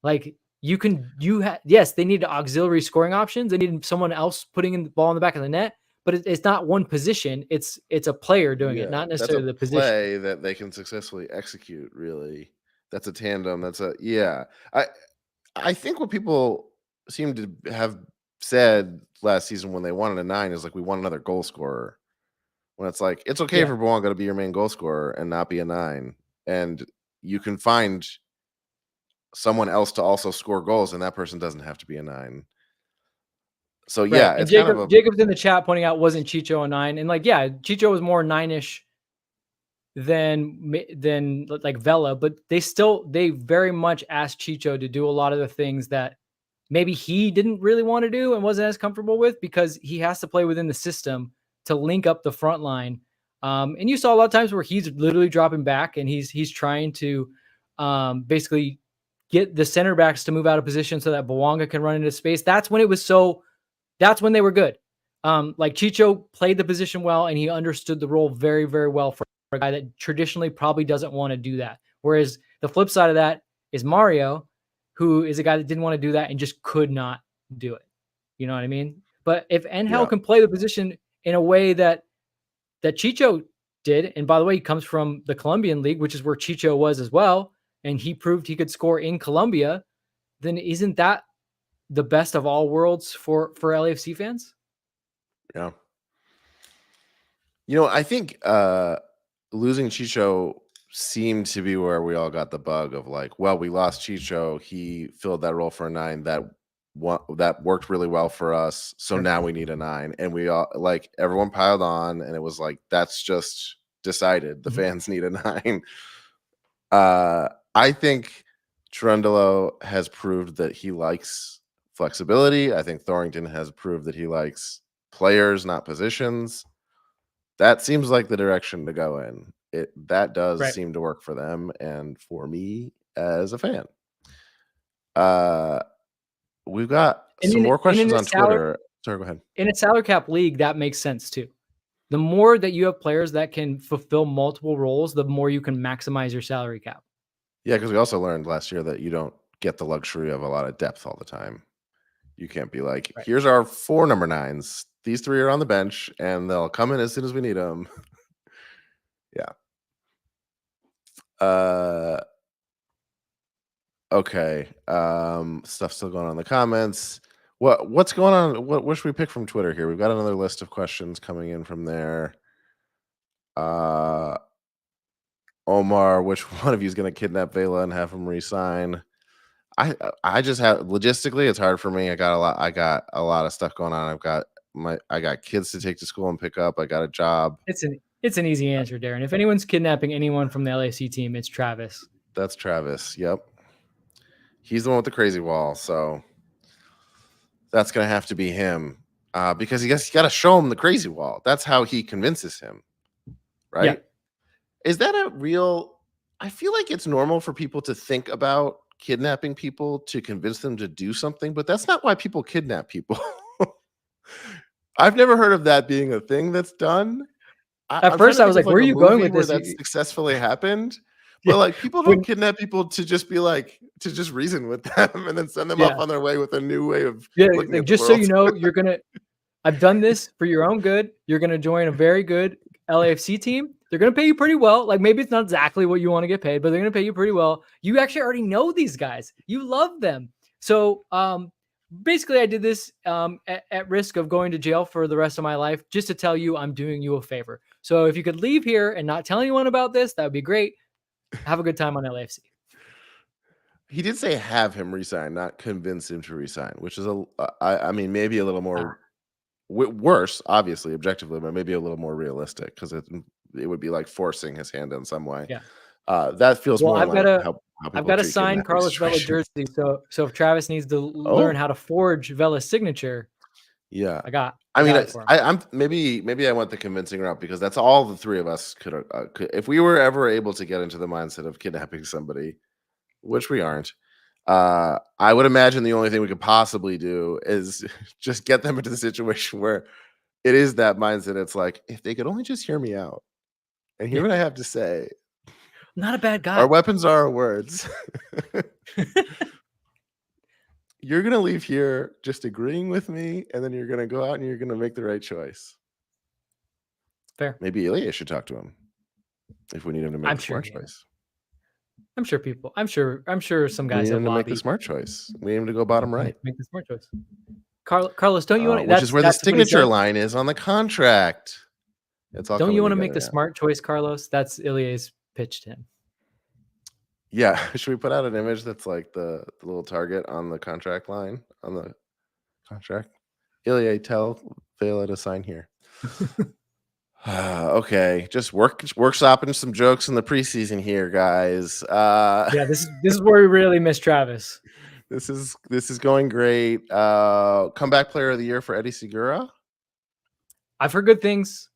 Like yes, they need auxiliary scoring options. They need someone else putting in the ball in the back of the net, but it's not one position. It's a player doing it, Yeah, not that's a necessarily the position. play that they can successfully execute, really. That's a tandem. That's a yeah. I think what people seem to have said last season when they wanted a 9 is like we want another goal scorer. When it's like it's okay Yeah, for Bouanga to be your main goal scorer and not be a 9, and you can find someone else to also score goals, and that person doesn't have to be a 9. So right. yeah, And it's kind of a Jacob's in the chat pointing out wasn't Chicho a 9, and like yeah, Chicho was more 9ish than like Vela, but they very much asked Chicho to do a lot of the things that maybe he didn't really want to do and wasn't as comfortable with because he has to play within the system to link up the front line. And you saw a lot of times where he's literally dropping back and he's trying to basically get the center backs to move out of position so that Bouanga can run into space. That's when they were good. Like Chicho played the position well and he understood the role very, very well for a guy that traditionally probably doesn't want to do that. Whereas the flip side of that is Mario, who is a guy that didn't want to do that and just could not do it. You know what I mean? But if Angel yeah. can play the position in a way that Chicho did, and by the way, he comes from the Colombian league, which is where Chicho was as well, and he proved he could score in Colombia, then isn't that the best of all worlds for LAFC fans? Yeah. I think losing Chicho seemed to be where we all got the bug of like, well, we lost Chicho. He filled that role for a 9 that worked really well for us. So Sure. now we need a 9. And we all like everyone piled on and it was like, that's just decided. The fans need a 9. I think Cherundolo has proved that he likes flexibility. I think Thorrington has proved that he likes players, not positions. That seems like the direction to go in. That does Right. seem to work for them and for me as a fan. We've got And some more questions in a on Twitter. Sorry, go ahead. in a salary cap league, that makes sense too. The more that you have players that can fulfill multiple roles, the more you can maximize your salary cap. Yeah, because we also learned last year that you don't get the luxury of a lot of depth all the time. You can't be like, Right. here's our 4 number 9s. These 3 are on the bench, and they'll come in as soon as we need them. Yeah. Okay. Stuff still going on in the comments. What's going on? What should we pick from Twitter here? We've got another list of questions coming in from there. Omar, which one of you is going to kidnap Vela and have him resign? I just have logistically, it's hard for me. I got a lot of stuff going on. I got kids to take to school and pick up. I got a job. It's an easy answer, Darren. If anyone's kidnapping anyone from the LAC team, it's Travis. That's Travis. Yep. He's the one with the crazy wall. So that's going to have to be him because you got to show him the crazy wall. That's how he convinces him. Right. Yeah. Is that a real? I feel like it's normal for people to think about kidnapping people to convince them to do something, but that's not why people kidnap people. I've never heard of that being a thing that's done. At first, I was like, "Where are you going with this?" That successfully happened, but like people don't kidnap people to just be like to just reason with them and then send them off on their way with a new way of looking like at just the so world. you know, you're gonna. I've done this for your own good. You're gonna join a very good LAFC team. They're gonna pay you pretty well. Like maybe it's not exactly what you want to get paid, but they're gonna pay you pretty well. You actually already know these guys. You love them. So basically, I did this at risk of going to jail for the rest of my life, just to tell you I'm doing you a favor. So if you could leave here and not tell anyone about this, that would be great. Have a good time on LAFC. He did say have him resign, not convince him to resign, which is I mean, maybe a little more worse, obviously, objectively, but maybe a little more realistic because it would be like forcing his hand in some way. Yeah. That feels more Well, like how I've people got to treat kid in sign that Carlos Vela situation. jersey. So if Travis needs to learn Oh, how to forge Vela's signature, yeah. I I mean, got it for him. I'm maybe I went the convincing route because that's all the three of us could. If we were ever able to get into the mindset of kidnapping somebody, which we aren't, I would imagine the only thing we could possibly do is just get them into the situation where it is that mindset. It's like if they could only just hear me out and hear Yeah. what I have to say. Not a bad Our guy. weapons are our words. You're gonna leave here just agreeing with me, and then you're gonna go out and you're gonna make the right choice. Fair. Maybe Ilya should talk to him if we need him to make I'm the sure smart he is. choice. I'm sure some We guys need have him to make the lobbied smart choice. We need him to go bottom to right, make the smart choice. Carlos, don't you want which is where the that's what he signature said? line is on the contract. It's all Don't you coming want to make together the now. smart choice, Carlos? That's Ilya's pitch to him. Yeah, should we put out an image that's like the little target on the contract line on the contract? Ilya, tell Vela to sign here. Okay, just workshopping some jokes in the preseason here, guys. Yeah, this is where we really miss Travis. This is going great. Comeback player of the year for Eddie Segura. I've heard good things.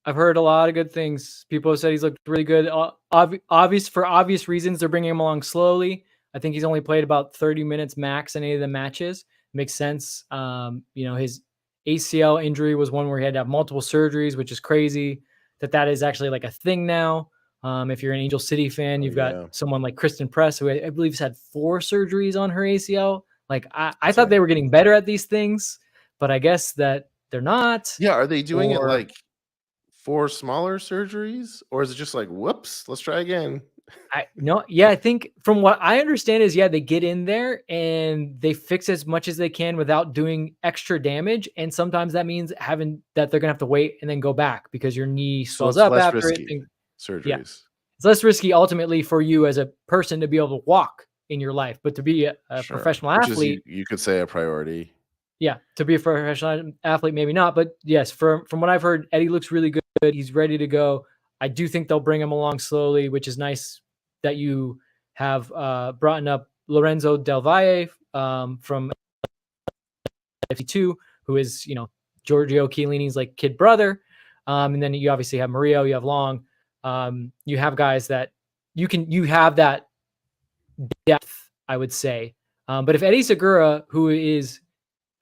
I've heard a lot of good things. People have said he's looked really good. For obvious reasons, they're bringing him along slowly. I think he's only played about 30 minutes max in any of the matches. Makes sense. His ACL injury was one where he had to have multiple surgeries, which is crazy. That is actually like a thing now. If you're an Angel City fan, Oh you've got yeah, someone like Kristen Press, who I believe has had 4 surgeries on her ACL. Like I thought insane. they were getting better at these things, but I guess that they're not. Yeah, are they doing it Or like for smaller surgeries, or is it just like, whoops, let's try again? I think from what I understand is, they get in there and they fix as much as they can without doing extra damage. And sometimes that means having that they're gonna have to wait and then go back because your knee So swells it's up less after it. risky And yeah, surgeries. it's less risky ultimately for you as a person to be able to walk in your life, but to be a Sure, professional which is athlete, you could say a priority. yeah, to be a professional athlete, maybe not. But yes, from what I've heard, Eddie looks really good. He's ready to go. I do think they'll bring him along slowly, which is nice that you have brought up Lorenzo Del Valle from FC2, who is, Giorgio Chiellini's like kid brother. And then you obviously have Mario, you have Long. You have guys that you have that depth, I would say. But if Eddie Segura, who is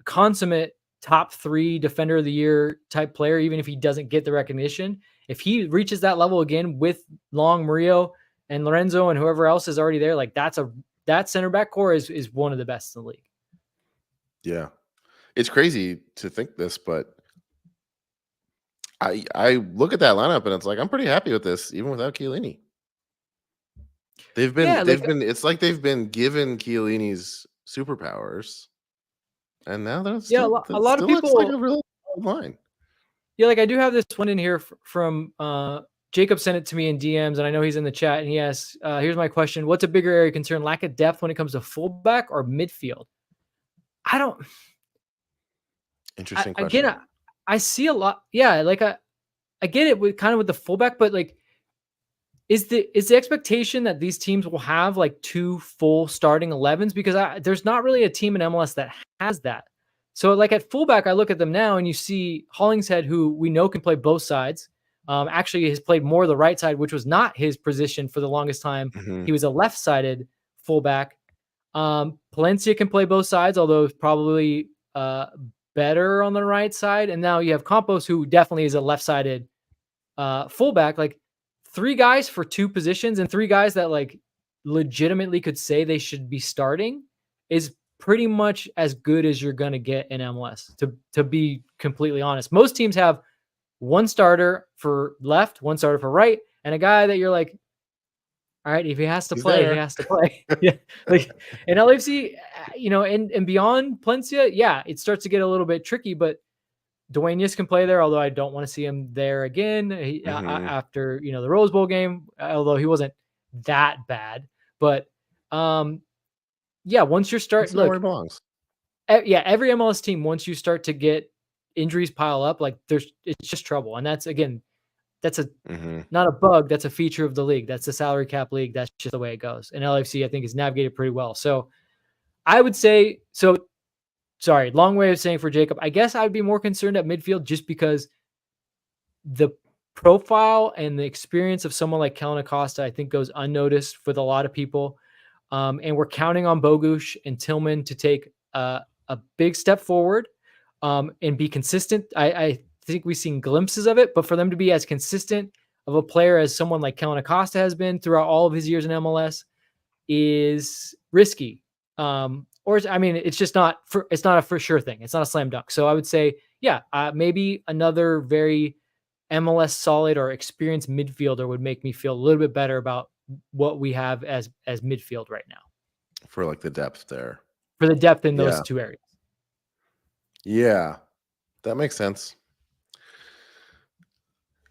consummate top 3 defender of the year type player, even if he doesn't get the recognition, if he reaches that level again with Long, Murillo, and Lorenzo and whoever else is already there, like that center back core is one of the best in the league. Yeah, it's crazy to think this, but I look at that lineup and it's like I'm pretty happy with this, even without Chiellini. Yeah, It's like they've been given Chiellini's superpowers, and now a that lot of still looks like people. a really solid line. Yeah, like I do have this one in here from Jacob sent it to me in DMs, and I know he's in the chat. And he asks, "Here's my question: what's a bigger area of concern, lack of depth when it comes to fullback or midfield?" I don't. Interesting Again, question. I see a lot. Yeah, like I get it with with the fullback, but like, is the expectation that these teams will have like 2 full starting 11s? Because there's not really a team in MLS that has that. So like at fullback, I look at them now and you see Hollingshead, who we know can play both sides. Actually has played more the right side, which was not his position for the longest time. Mhm. He was a left-sided fullback. Palencia can play both sides, although probably better on the right side. And now you have Campos, who definitely is a left-sided fullback. Like 3 guys for 2 positions and 3 guys that like legitimately could say they should be starting is pretty much as good as you're going to get in MLS, to be completely honest. Most teams have 1 starter for left, 1 starter for right, and a guy that you're like, all right, if he has to He's play, he there. has to play. Yeah. Like in LAFC, and beyond Palencia, yeah, it starts to get a little bit tricky, but Duenas can play there, although I don't want to see him there again Mhm. after the Rose Bowl game, although he wasn't that bad. But yeah, once you start, That's not where look, he belongs. yeah, every MLS team, once you start to get injuries pile up, like it's just trouble, and not a bug. That's a feature of the league. That's the salary cap league. That's just the way it goes. And LAFC, I think, is navigated pretty well. So I would say, sorry, long way of saying for Jacob, I guess I'd be more concerned at midfield just because the profile and the experience of someone like Kellen Acosta, I think, goes unnoticed with a lot of people. And we're counting on Bogusz and Tillman to take a big step forward and be consistent. I think we've seen glimpses of it, but for them to be as consistent of a player as someone like Kellen Acosta has been throughout all of his years in MLS is risky. It's just not it's not a for sure thing. It's not a slam dunk. So I would say, maybe another very MLS solid or experienced midfielder would make me feel a little bit better about what we have as midfield right now. For like the depth there. For the depth in those two areas. Yeah, that makes sense.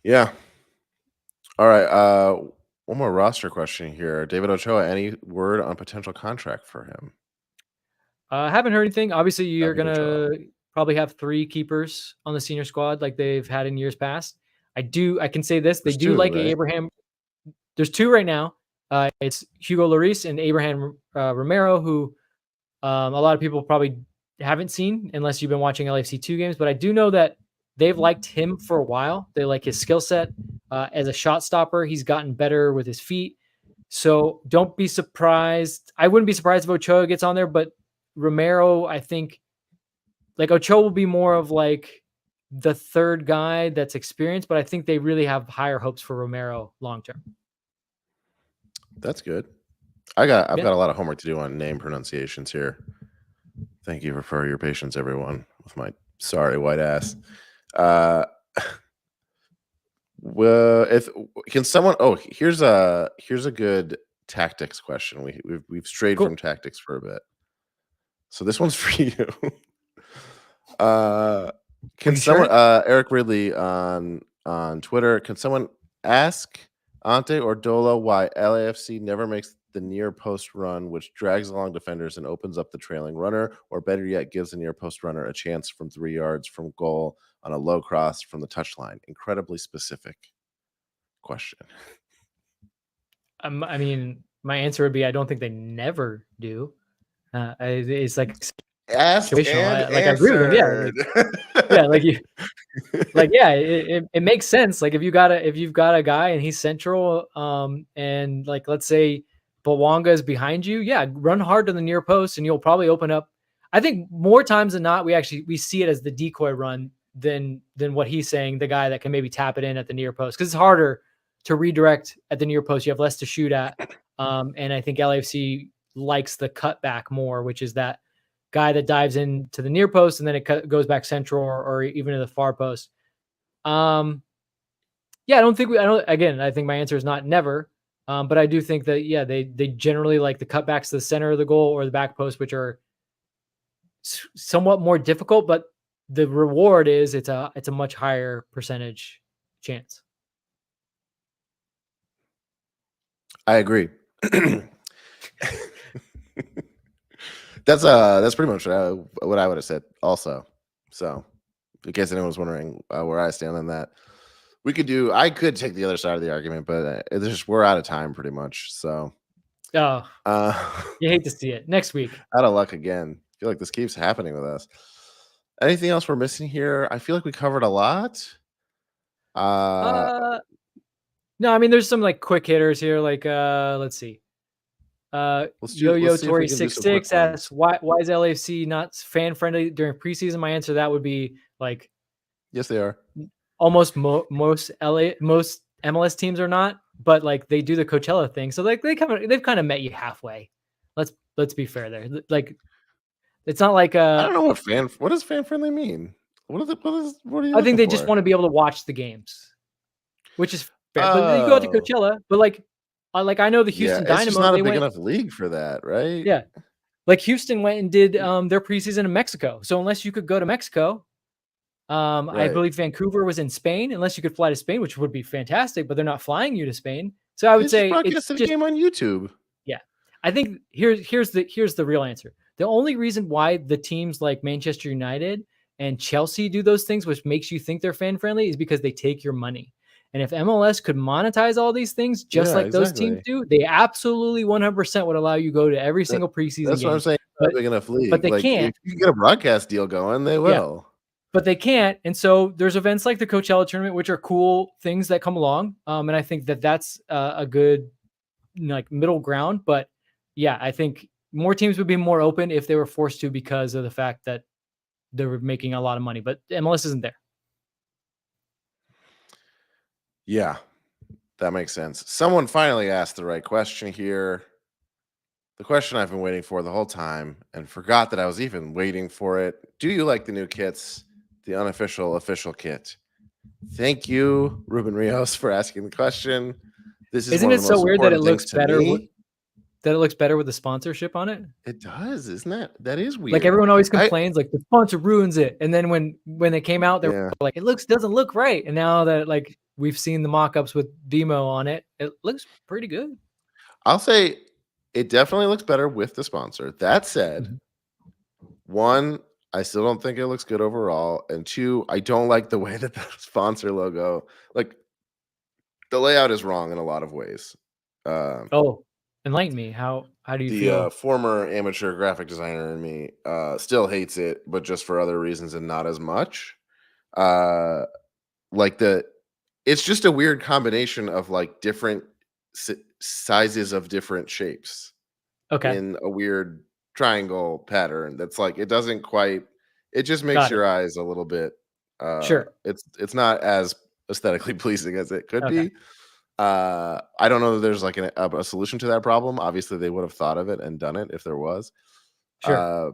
Yeah. All right. One more roster question here. David Ochoa, any word on potential contract for him? I haven't heard anything. Obviously, you're going to probably have 3 keepers on the senior squad like they've had in years past. I can say this. They do like Abraham. There's 2 right now. It's Hugo Lloris and Abraham Romero, who a lot of people probably haven't seen unless you've been watching LAFC 2 games. But I do know that they've liked him for a while. They like his skill set as a shot stopper. He's gotten better with his feet. So don't be surprised. I wouldn't be surprised if Ochoa gets on there, but Romero, I think, like Ochoa will be more of like the third guy that's experienced, but I think they really have higher hopes for Romero long term. That's good. I've got a lot of homework to do on name pronunciations here. Thank you for your patience, everyone, with my sorry white ass. Well, here's a good tactics question. We've strayed from tactics for a bit, so this one's for you. Can someone, Eric Ridley on Twitter, can someone ask Ante or Dolo why LAFC never makes the near post run, which drags along defenders and opens up the trailing runner, or better yet, gives the near post runner a chance from 3 yards from goal on a low cross from the touchline? Incredibly specific question. I mean, my answer would be I don't think they never do. It's like asked and I agree with him. It makes sense. Like if you've got a guy and he's central, and like let's say Bawanga is behind you, run hard to the near post and you'll probably open up. I think more times than not, we see it as the decoy run than what he's saying, the guy that can maybe tap it in at the near post, because it's harder to redirect at the near post. You have less to shoot at, and I think LAFC likes the cutback more, which is that guy that dives into the near post and then it goes back central or even to the far post. I think my answer is not never. But I do think that, they generally like the cutbacks to the center of the goal or the back post, which are somewhat more difficult, but the reward is it's a much higher percentage chance. I agree. That's pretty much what I would have said also. So in case anyone was wondering where I stand on that, I could take the other side of the argument, but we're out of time pretty much. So you hate to see it. Next week. Out of luck again. I feel like this keeps happening with us. Anything else we're missing here? I feel like we covered a lot. No, I mean there's some like quick hitters here. Like let's see. Yo-Yo Tori 66 asks why is LAFC not fan friendly during preseason? My answer to that would be like, yes, they are. Almost most MLS teams are not, but like they do the Coachella thing, so like they've kind of met you halfway. Let's be fair there. Like it's not like I don't know what does fan friendly mean. What are you? I think they just want to be able to watch the games, which is fair. But you go out to Coachella, but like I know the Houston Dynamo. It's just not a big enough league for that, right? Yeah, like Houston went and did their preseason in Mexico. So unless you could go to Mexico, I believe Vancouver was in Spain. Unless you could fly to Spain, which would be fantastic, but they're not flying you to Spain. So I would say it's just a game on YouTube. Yeah, I think here's the real answer. The only reason why the teams like Manchester United and Chelsea do those things, which makes you think they're fan friendly, is because they take your money. And if MLS could monetize all these things just like those teams do, they absolutely 100% would allow you go to every single preseason That's game. what I'm saying. Not a big enough league. They like, can't. If you can get a broadcast deal going, they will. But they can't. And so there's events like the Coachella tournament, which are cool things that come along. And I think that that's a good like middle ground. But yeah, I think more teams would be more open if they were forced to because of the fact that they were making a lot of money. But MLS isn't there. Yeah, that makes sense. Someone finally asked the right question here. The question I've been waiting for the whole time and forgot that I was even waiting for it. Do you like the new kits? The unofficial official kit? Thank you, Ruben Rios, for asking the question. This is Isn't one it of the so most weird that it important looks things to better me. that it looks better with the sponsorship on it? It does, isn't it? That is weird. Like everyone always complains, like the sponsor ruins it. And then when they came out, they were like, it doesn't look right. And now that like we've seen the mock-ups with Demo on it, it looks pretty good. I'll say it definitely looks better with the sponsor. That said, one, I still don't think it looks good overall. And two, I don't like the way that the sponsor logo, like the layout is wrong in a lot of ways. Enlighten me. How do you feel? The former amateur graphic designer in me still hates it, but just for other reasons and not as much. It's just a weird combination of like different sizes of different shapes. Okay. In a weird triangle pattern that's like it doesn't quite. It just makes your eyes a little bit. Sure. It's not as aesthetically pleasing as it could be. I don't know that there's like a solution to that problem. Obviously, they would have thought of it and done it if there was. Sure.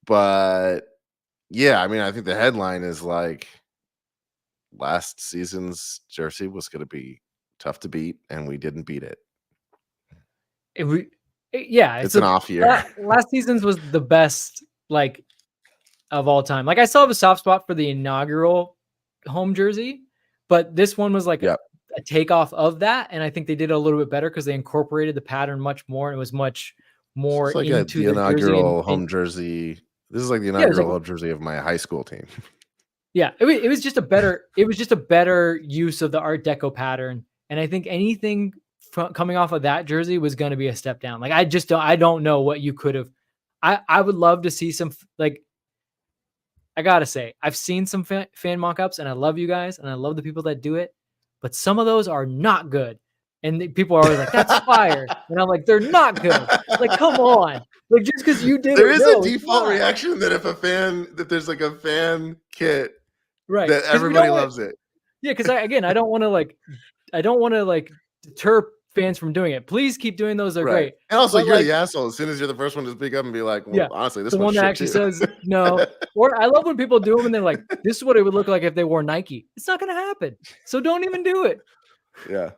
But yeah, I mean, I think the headline is like last season's jersey was going to be tough to beat, and we didn't beat it. It's an off year. Last season's was the best like of all time. Like I still have a soft spot for the inaugural home jersey, but this one was like a takeoff of that, and I think they did it a little bit better because they incorporated the pattern much more. And it was much more like into the the inaugural jersey home jersey. This is like the inaugural home jersey of my high school team. Yeah, it was just a better use of the Art Deco pattern, and I think anything coming off of that jersey was going to be a step down. Like I don't know what you could have. I would love to see some like. I gotta say, I've seen some fan mock-ups, and I love you guys, and I love the people that do it, but some of those are not good. And people are always like, "That's fire," and I'm like, "They're not good." Like, come on! Like just because you did, there is a default reaction that if there's like a fan kit, right? That everybody loves it. Yeah, because I don't want to like deter fans from doing it. Please keep doing those. They're great. And also, you're the asshole as soon as you're the first one to speak up and be like, "Well, honestly, this the one that actually says no." Or I love when people do them and they're like, "This is what it would look like if they wore Nike." It's not going to happen. So don't even do it. Yeah.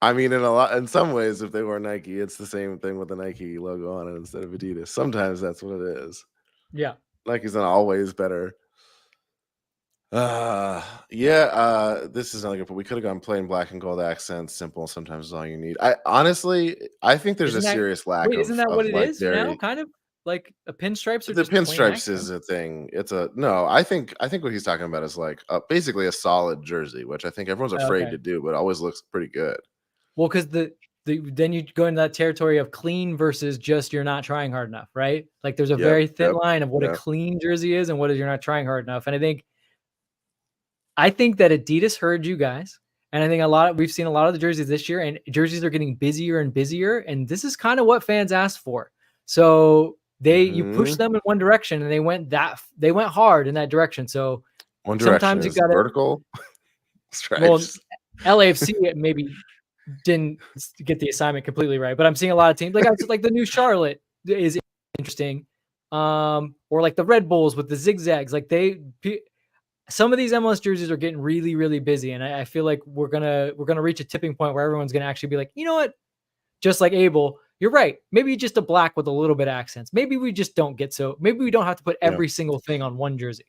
I mean, in some ways, if they wore Nike, it's the same thing with the Nike logo on it instead of Adidas. Sometimes that's what it is. Yeah. Nike's not always better. This is not good, but we could have gone plain black and gold accents. Simple sometimes is all you need. I think there's a serious lack of. Isn't that what it is now? Kind of like a pinstripes or the pinstripes is a thing. I think what he's talking about is like basically a solid jersey, which I think everyone's afraid to do, but always looks pretty good. Well, because then you go into that territory of clean versus just you're not trying hard enough, right? Like there's a very thin line of what a clean jersey is and what is you're not trying hard enough. And I think that Adidas heard you guys. And I think we've seen a lot of the jerseys this year, and jerseys are getting busier and busier. And this is kind of what fans asked for. So you push them in one direction, and they went hard in that direction. So one direction sometimes you got vertical stripes. Well, LAFC maybe didn't get the assignment completely right, but I'm seeing a lot of teams like the new Charlotte is interesting, or like the Red Bulls with the zigzags. Like some of these MLS jerseys are getting really, really busy, and I feel like we're gonna reach a tipping point where everyone's gonna actually be like, you know what? Just like Abel, you're right. Maybe just a black with a little bit of accents. Maybe we just don't get maybe we don't have to put every single thing on one jersey.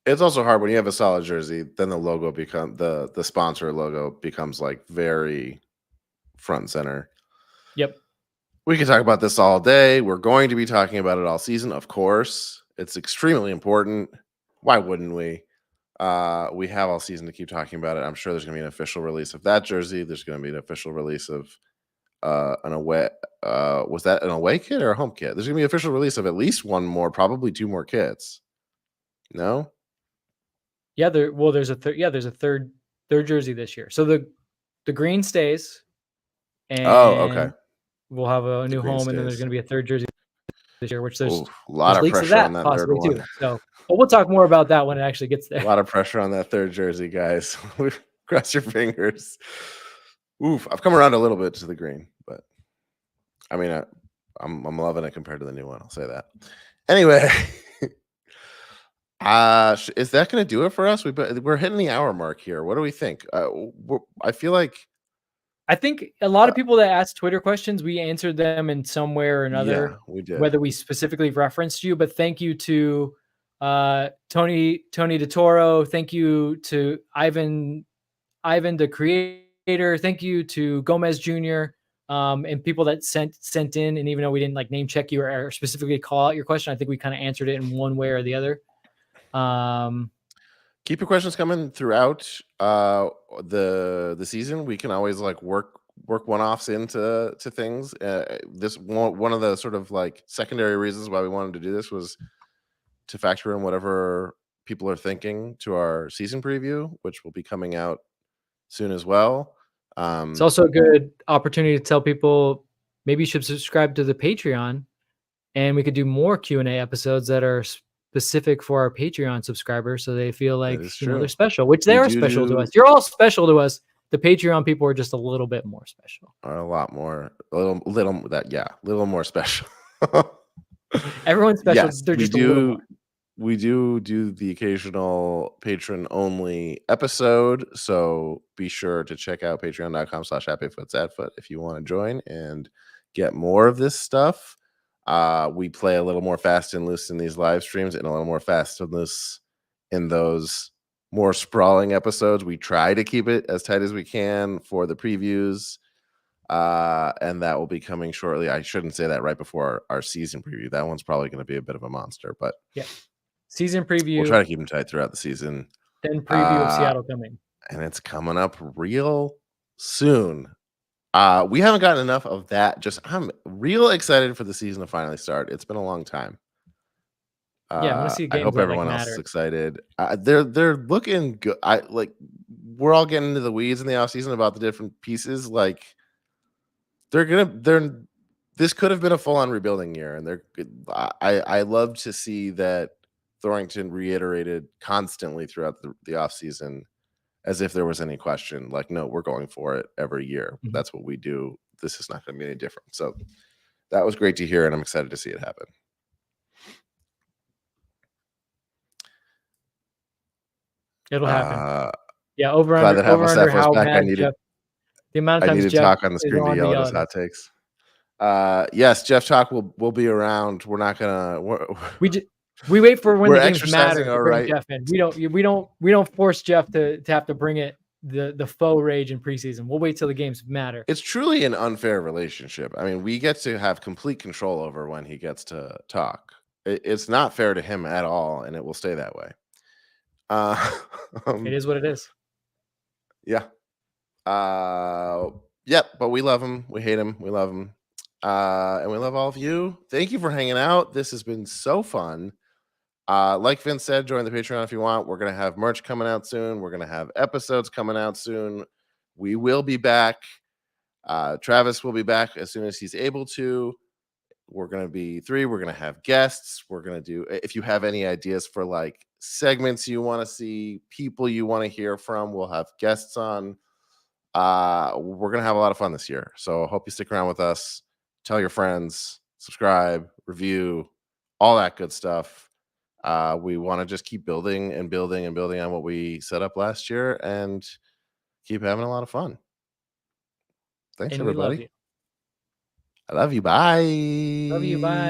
It's also hard when you have a solid jersey, then the logo the sponsor logo becomes like very front and center. Yep. We can talk about this all day. We're going to be talking about it all season, of course. It's extremely important. Why wouldn't we? We have all season to keep talking about it. I'm sure there's going to be an official release of that jersey. There's going to be an official release of an away. Was that an away kit or a home kit? There's going to be an official release of at least one more, probably two more kits. No? Yeah, there's a third jersey this year. So the green stays, and okay. we'll have a new green home, and then there's stays. going to be a third jersey this year, which there's a lot of leaks of pressure that on that third possibly one. too. So, but we'll talk more about that when it actually gets there. A lot of pressure on that third jersey, guys. Cross your fingers. Oof, I've come around a little bit to the green, but I mean, I'm loving it compared to the new one. I'll say that. Anyway, is that going to do it for us? We're hitting the hour mark here. What do we think? I feel like I think a lot of people that asked Twitter questions, we answered them in some way or another. Yeah, we did. Whether we specifically referenced you, but thank you to Tony DeToro. Thank you to Ivan, the creator. Thank you to Gomez Jr. And people that sent in. And even though we didn't like name check you or specifically call out your question, I think we kind of answered it in one way or the other. Keep your questions coming throughout the season. We can always like work one-offs into things. This one of the sort of like secondary reasons why we wanted to do this was to factor in whatever people are thinking to our season preview, which will be coming out soon as well. It's also a good opportunity to tell people maybe you should subscribe to the Patreon, and we could do more Q&A episodes that are specific for our Patreon subscribers, so they feel like they're special, which they are special to us. You're all special to us. The Patreon people are just a little bit more special. A lot more, a little more special. Everyone's special. Yes, they're just a little more. We do the occasional patron only episode, so be sure to check out patreon.com/happyfootsadfoot if you want to join and get more of this stuff. We play a little more fast and loose in these live streams and a little more fast and loose in those more sprawling episodes. We try to keep it as tight as we can for the previews, and that will be coming shortly. I shouldn't say that right before our season preview. That one's probably going to be a bit of a monster, but yeah. Season preview. We'll try to keep them tight throughout the season. Then preview of Seattle coming. And it's coming up real soon. We haven't gotten enough of that. I'm real excited for the season to finally start. It's been a long time. Yeah, I want to see games. I hope everyone else is excited. They're looking good. We're all getting into the weeds in the offseason about the different pieces. Like this could have been a full-on rebuilding year, and I love to see that Thorrington reiterated constantly throughout the offseason as if there was any question. Like, no, we're going for it every year. Mm-hmm. That's what we do. This is not going to be any different. So that was great to hear, and I'm excited to see it happen. It'll happen. Yeah, over under how mad Jeff. The amount of times Jeff talk on the screen to yell at his hot takes. Yes, Jeff Talk will be around. We're not gonna. We wait for when the games matter to bring right. Jeff in. We don't force Jeff to have to bring it the faux rage in preseason. We'll wait till the games matter. It's truly an unfair relationship. I mean, we get to have complete control over when he gets to talk. It's not fair to him at all, and it will stay that way. It is what it is. Yeah. Yep. But we love him. We hate him. We love him. And we love all of you. Thank you for hanging out. This has been so fun. Like Vince said, join the Patreon if you want. We're going to have merch coming out soon. We're going to have episodes coming out soon. We will be back. Travis will be back as soon as he's able to. We're going to be 3. We're going to have guests. We're going to do, if you have any ideas for like segments you want to see, people you want to hear from, we'll have guests on. We're going to have a lot of fun this year. So I hope you stick around with us. Tell your friends, subscribe, review, all that good stuff. We want to just keep building and building and building on what we set up last year and keep having a lot of fun. Thanks, everybody. I love you. Bye. Love you. Bye.